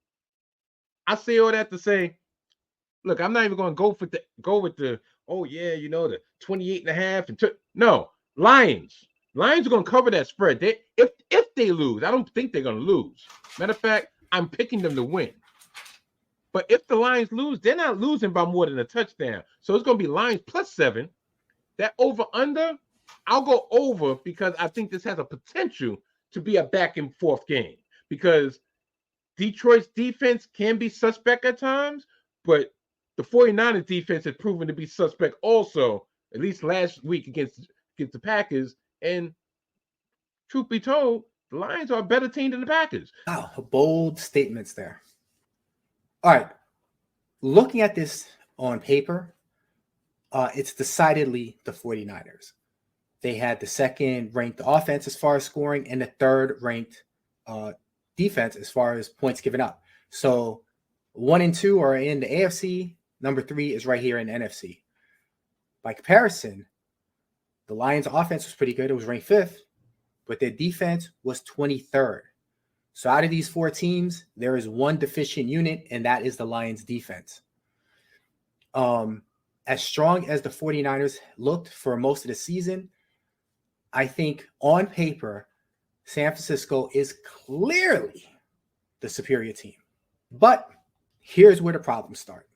I say all that to say, look, I'm not even going to go with the the 28.5 and no, Lions are going to cover that spread. If they lose, I don't think they're going to lose. Matter of fact, I'm picking them to win. But if the Lions lose, they're not losing by more than a touchdown. So it's going to be Lions +7 that over under, I'll go over because I think this has a potential to be a back and forth game because Detroit's defense can be suspect at times, but the 49ers defense has proven to be suspect also, at least last week against the Packers. And truth be told, the Lions are a better team than the Packers. Wow, bold statements there. All right. Looking at this on paper, it's decidedly the 49ers. They had the second ranked offense as far as scoring and the third ranked defense as far as points given up. So 1 and 2 are in the AFC. Number 3 is right here in the NFC. By comparison, the Lions offense was pretty good. It was ranked 5th, but their defense was 23rd. So out of these 4 teams, there is one deficient unit, and that is the Lions defense. As strong as the 49ers looked for most of the season, I think on paper, San Francisco is clearly the superior team. But here's where the problems start.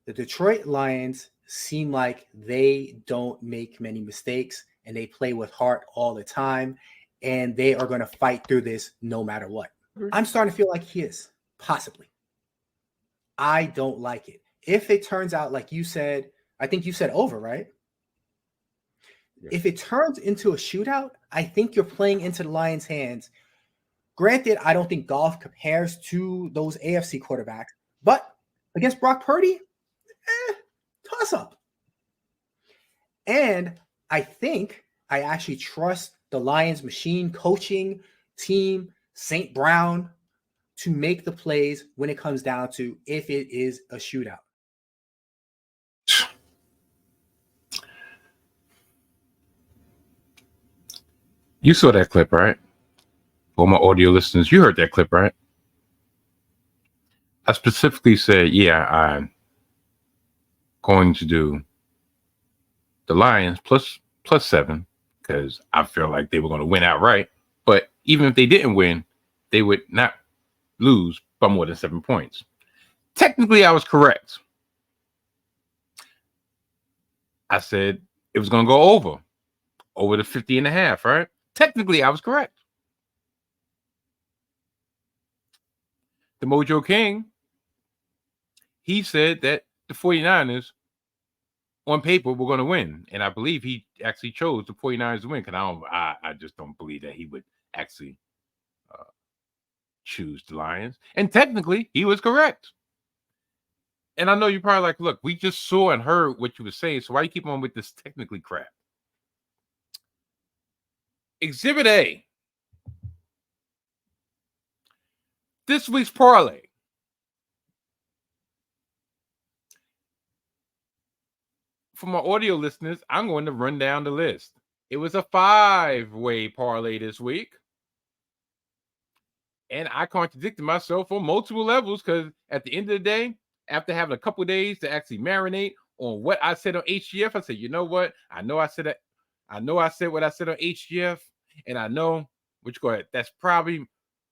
The Detroit Lions seem like they don't make many mistakes and they play with heart all the time, and they are going to fight through this no matter what. I'm starting to feel like he is, possibly. I don't like it. If it turns out like you said, I think you said over, right? Yeah. If it turns into a shootout, I think you're playing into the Lions' hands. Granted, I don't think Goff compares to those AFC quarterbacks, but against Brock Purdy, toss up. And I think I actually trust the Lions machine, coaching team, St. Brown, to make the plays when it comes down to if it is a shootout. You saw that clip, right? For my audio listeners, you heard that clip, right? I specifically said, yeah, I'm going to do the Lions plus 7 because I feel like they were going to win outright. But even if they didn't win, they would not lose by more than 7 points. Technically, I was correct. I said it was going to go over the 50.5, right? Technically, I was correct. The Mojo King, he said that the 49ers on paper were going to win. And I believe he actually chose the 49ers to win because I just don't believe that he would actually choose the Lions. And technically, he was correct. And I know you're probably like, look, we just saw and heard what you were saying, so why you keep on with this technically crap? Exhibit A. This week's parlay. For my audio listeners, I'm going to run down the list. It was a 5-way parlay this week. And I contradicted myself on multiple levels because at the end of the day, after having a couple of days to actually marinate on what I said on HGF, I said, you know what? I know I said what I said on HGF, and I know which go ahead. That's probably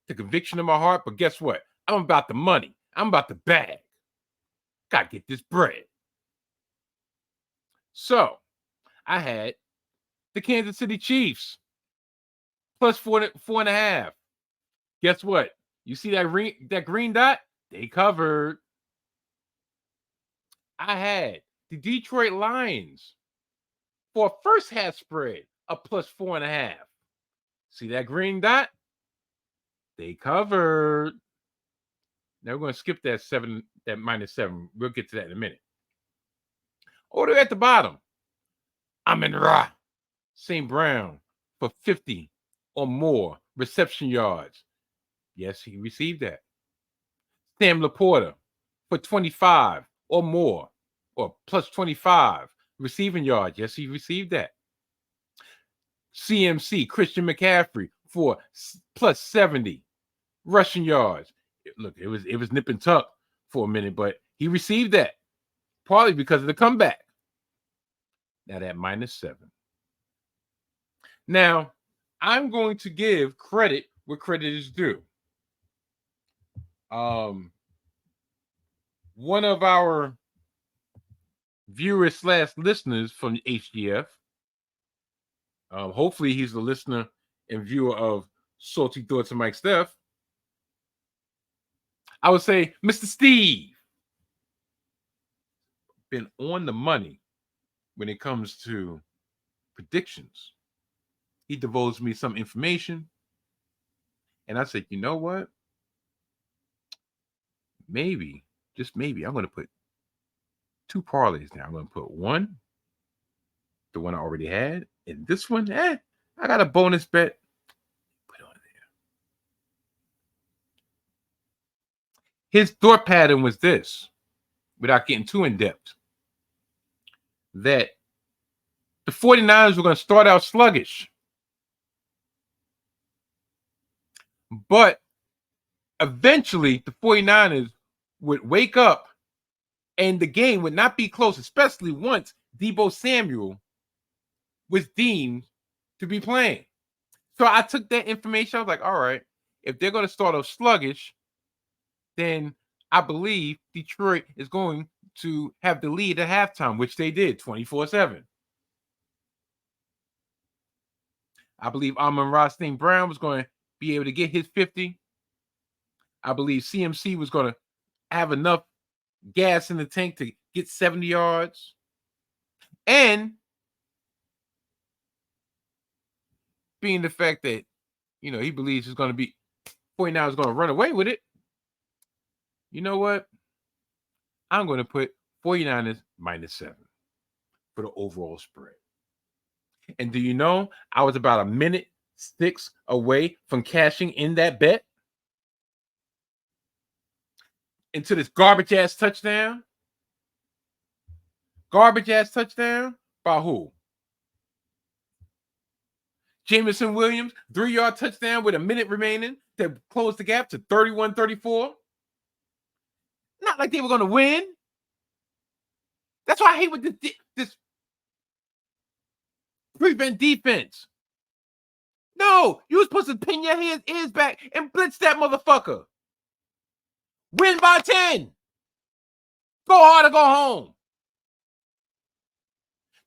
the conviction of my heart. But guess what? I'm about the money. I'm about the bag. Gotta get this bread. So I had the Kansas City Chiefs plus 4.5. Guess what? You see that green dot? They covered. I had the Detroit Lions for a first half spread of plus 4.5. See that green dot? They covered. Now we're going to skip that -7. We'll get to that in a minute. Order at the bottom. Amon-Ra St. Brown for 50 or more reception yards. Yes, he received that. Sam Laporta for 25 or more, or plus 25 receiving yards. Yes, he received that. CMC, Christian McCaffrey for plus 70 rushing yards. Look, it was nip and tuck for a minute, but he received that partly because of the comeback. Now that -7. Now, I'm going to give credit where credit is due. One of our viewers / listeners from HDF. Hopefully, he's the listener and viewer of Salty Thoughts of Mike Steph. I would say, Mr. Steve, been on the money when it comes to predictions. He divulged me some information, and I said, you know what? Maybe, just maybe, I'm going to put 2 parlays now. I'm going to put one, the one I already had, and this one, I got a bonus bet. Put on there. His thought pattern was this, without getting too in depth, that the 49ers were going to start out sluggish, but eventually the 49ers would wake up and the game would not be close, especially once Deebo Samuel was deemed to be playing. So I took that information. I was like, all right, if they're going to start off sluggish, then I believe Detroit is going to have the lead at halftime, which they did 24-7. I believe Amon-Ra St. Brown was going to be able to get his 50. I believe CMC was going to have enough gas in the tank to get 70 yards. And being the fact that, he believes it's going to be 49 is going to run away with it. You know what? I'm going to put 49ers -7 for the overall spread. And do you know, I was about 1:06 away from cashing in that bet into this garbage ass touchdown. Garbage ass touchdown by who? Jameson Williams, 3-yard touchdown with a minute remaining to close the gap to 31-34. Not like they were going to win. That's why I hate with this prevent defense. No, you were supposed to pin your ears back and blitz that motherfucker. Win by 10. Go hard or go home.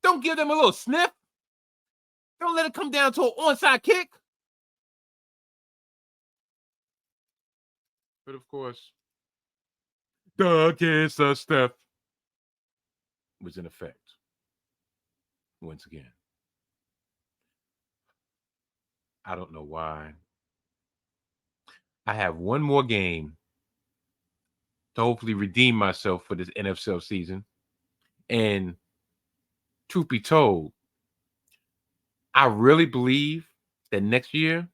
Don't give them a little sniff. Don't let it come down to an onside kick. But of course, the kissOfSteph was in effect once again. I don't know why. I have one more game to hopefully redeem myself for this NFL season. And truth be told, I really believe that next year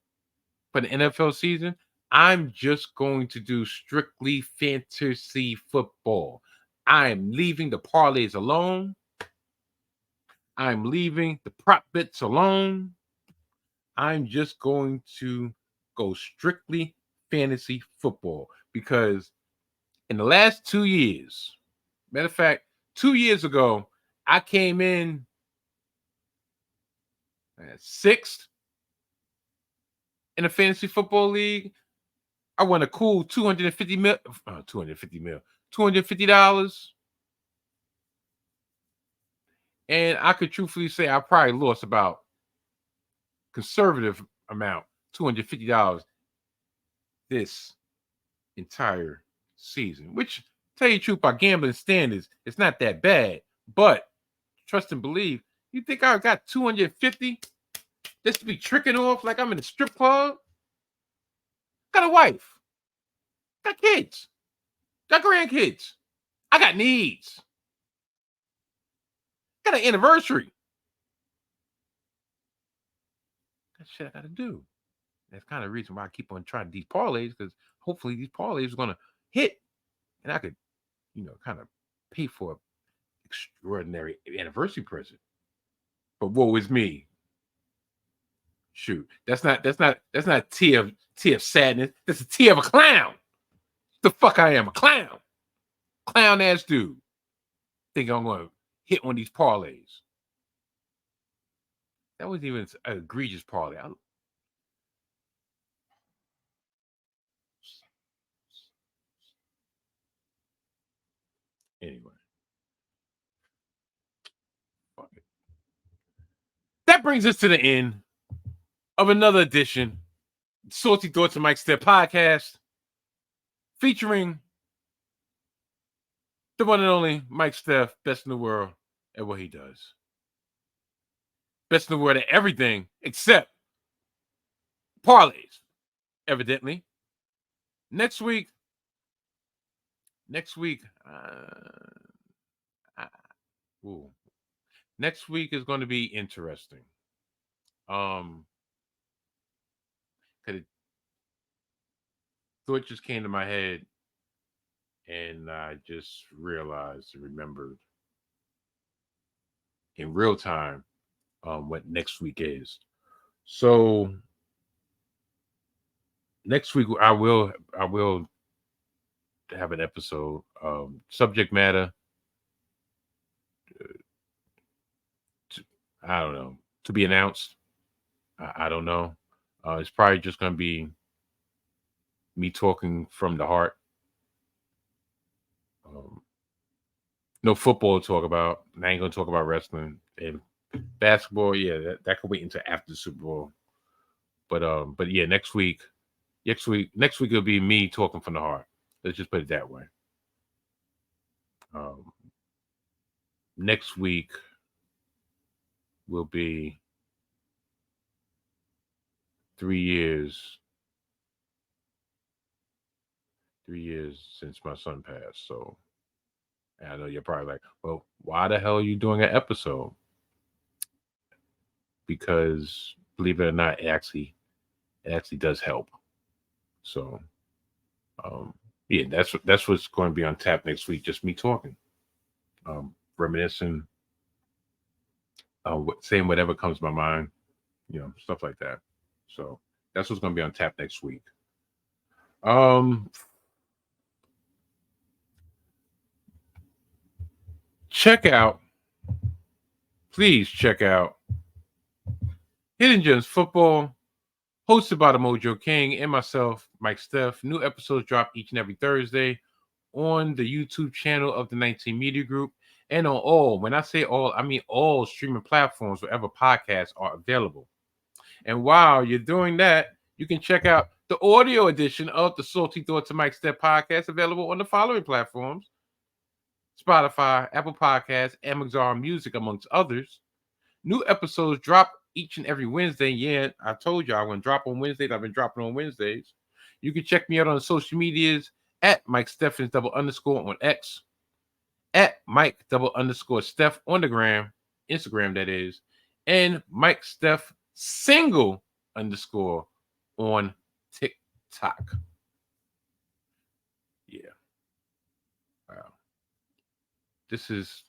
for the NFL season, I'm just going to do strictly fantasy football. I'm leaving the parlays alone. I'm leaving the prop bets alone. I'm just going to go strictly fantasy football because in the last 2 years, matter of fact, 2 years ago, I came in 6th in a fantasy football league. I won a cool $250. And I could truthfully say I probably lost about conservative amount, $250 this entire season, which, tell you the truth, by gambling standards, it's not that bad. But trust and believe, you think I got 250 just to be tricking off like I'm in a strip club? Got a wife, got kids, got grandkids, I got needs, got an anniversary. That shit I gotta do. That's kind of the reason why I keep on trying these parlays, because hopefully these parlays are gonna hit and I could, kind of pay for an extraordinary anniversary present. But woe is me. Shoot, that's not a tear of sadness. That's a tear of a clown. The fuck I am, a clown. Clown ass dude. Think I'm gonna hit one of these parlays. That wasn't even an egregious parlay. Anyway. that brings us to the end of another edition, Salty Thoughts of Mike Steph podcast, featuring the one and only Mike Steph, best in the world at what he does. Best in the world at everything except parlays, evidently. Next week, next week is going to be interesting. Cause thought just came to my head, and I just realized and remembered in real time what next week is. So next week I will have an episode. Subject matter, I don't know, to be announced. I don't know. It's probably just going to be me talking from the heart. No football to talk about. I ain't going to talk about wrestling. And basketball, yeah, that could wait until after the Super Bowl. But yeah, next week it'll be me talking from the heart. Let's just put it that way. Next week will be 3 years since my son passed. So I know you're probably like, well, why the hell are you doing an episode? Because believe it or not, it actually does help. So yeah, that's what's going to be on tap next week. Just me talking, reminiscing, saying whatever comes to my mind, stuff like that. So that's what's going to be on tap next week. Please check out Hidden Gems Football, hosted by the Mojo King and myself, Mike Steph. New episodes drop each and every Thursday on the YouTube channel of the 19 Media Group and on all, when I say all, I mean all streaming platforms wherever podcasts are available. And while you're doing that, you can check out the audio edition of the Salty Thoughts of Mike Steph podcast, available on the following platforms: Spotify, Apple Podcasts, Amazon Music, amongst others. New episodes drop each and every Wednesday. Yeah, I told you I'm going to drop on Wednesdays. I've been dropping on Wednesdays. You can check me out on social medias at Mike Steffens __ on X, at Mike _ Steph on the gram, Instagram that is, and Mike Steph _ on TikTok. Yeah. Wow. This is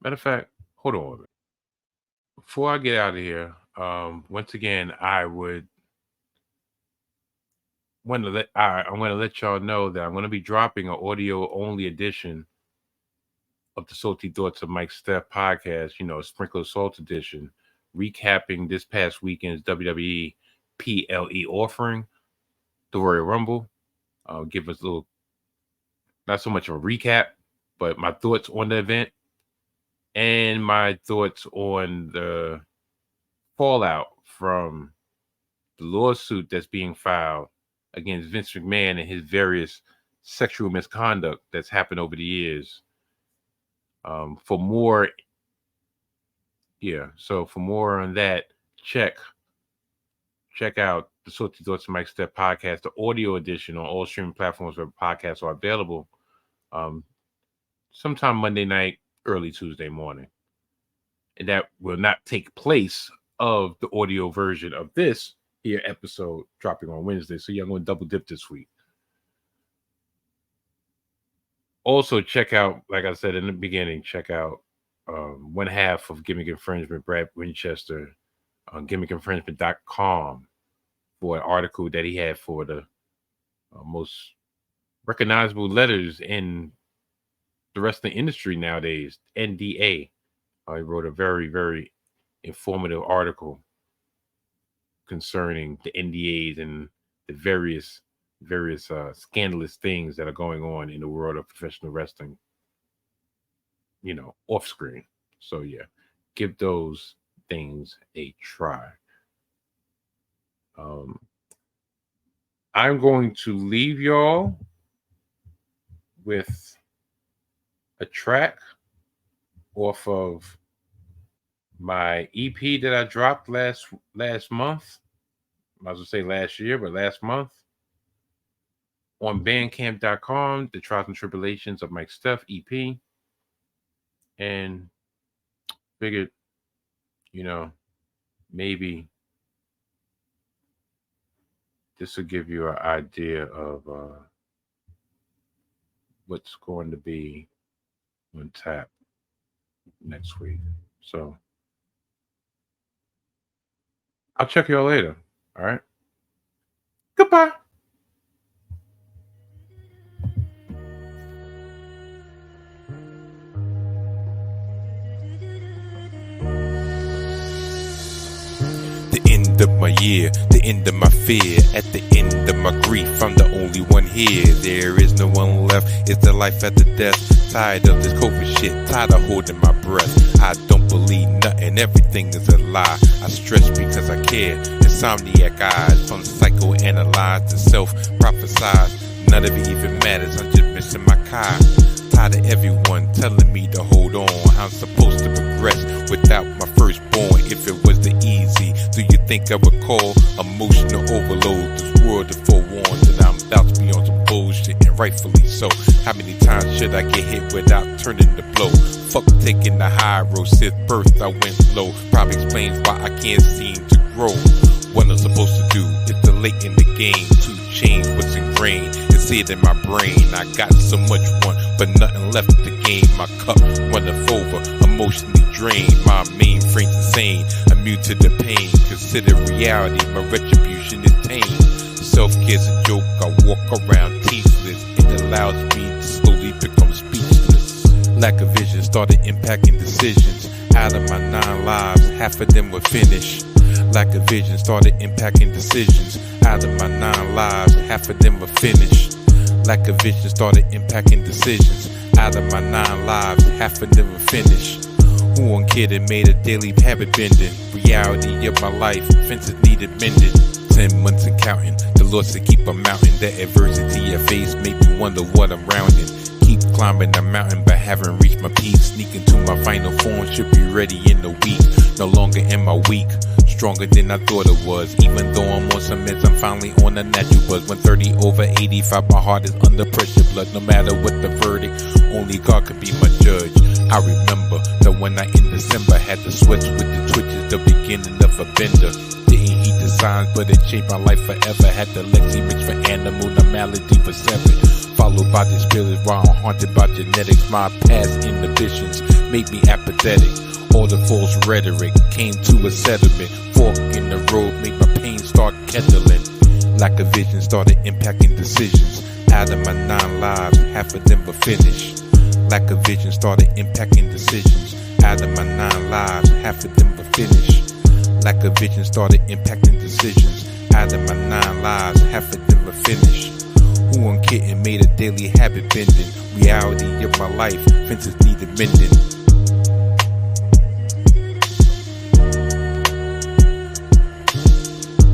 matter of fact, hold on a minute. Before I get out of here, once again, I want to let y'all know that I'm going to be dropping an audio only edition of the Salty Thoughts of Mike Steph podcast, Sprinkle of Salt edition, recapping this past weekend's WWE PLE offering, the Royal Rumble. Give us a little, not so much of a recap, but my thoughts on the event and my thoughts on the fallout from the lawsuit that's being filed against Vince McMahon and his various sexual misconduct that's happened over the years. For more on that, check out the Salty Thoughts of Mike Steph podcast, the audio edition, on all streaming platforms where podcasts are available. Sometime Monday night, early Tuesday morning. And that will not take place of the audio version of this here episode dropping on Wednesday. So you're going to double dip this week. Also, check out, like I said in the beginning, check out one half of Gimmick Infringement, Brad Winchester, on gimmickinfringement.com for an article that he had for the most recognizable letters in the wrestling industry nowadays, NDA. He wrote a very, very informative article concerning the NDAs and the various scandalous things that are going on in the world of professional wrestling, off screen. So yeah, give those things a try. I'm going to leave y'all with a track off of my EP that I dropped last month. I was gonna say last year, but last month on bandcamp.com, The Trials and Tribulations of Mike Steph EP. And figured, maybe this will give you an idea of what's going to be on tap next week. So I'll check y'all later. All right. Goodbye. The end of my year, the end of my fear, at the end of my grief, I'm the only one here. There is no one left, it's the life after death. Tired of this COVID shit, tired of holding my breath. I don't believe nothing, everything is a lie. I stress because I care, insomniac eyes, from psychoanalyze to self-prophesize. None of it even matters, I'm just missing my car. Tired of everyone telling me to hold on, how I'm supposed to progress without my firstborn. If it was the easy, do you think I would call emotional overload? This world is forewarned and I'm about to be on some bullshit, and rightfully so. How many times should I get hit without turning the blow? Fuck taking the high road, since birth I went low. Probably explains why I can't seem to grow. What I'm supposed to do is to late in the game to change what's ingrained. It's it in my brain. I got so much want, but nothing left to gain. My cup runneth over, emotionally drained. My mainframe's insane, immune to the pain. Consider reality, my retribution is tame. Self-care's a joke, I walk around teethless. It allows me to slowly become speechless. Lack of vision started impacting decisions. Out of my 9 lives, half of them were finished. Lack of vision started impacting decisions. Out of my 9 lives, half of them were finished. Lack of vision started impacting decisions. Out of my 9 lives, half of them were finished. Who on kid and made a daily habit bending? Reality of my life, fences needed mending. 10 months and counting, the loss to keep a mountain. The adversity I face made me wonder what I'm rounding. Keep climbing the mountain but haven't reached my peak. Sneaking to my final form, should be ready in a week. No longer am I weak, stronger than I thought it was. Even though I'm on some meds, I'm finally on a natural buzz. 130 over 85, my heart is under pressure. Blood, no matter what the verdict, only God could be my judge. I remember that when I in December had the sweats with the twitches, the beginning of a bender. Didn't heed the signs, but it changed my life forever. Had the Lexi mix for animal, the malady for 7. Followed by the spirits while I'm haunted by genetics. My past inhibitions made me apathetic. All the false rhetoric came to a settlement. Fork in the road made my pain start kettling. Lack of vision started impacting decisions. Out of my 9 lives, half of them were finished. Lack of vision started impacting decisions. Out of my 9 lives, half of them were finished. Lack of vision started impacting decisions. Out of my 9 lives, half of them were finished. Who on kitten made a daily habit bending? Reality of my life, fences needed mending.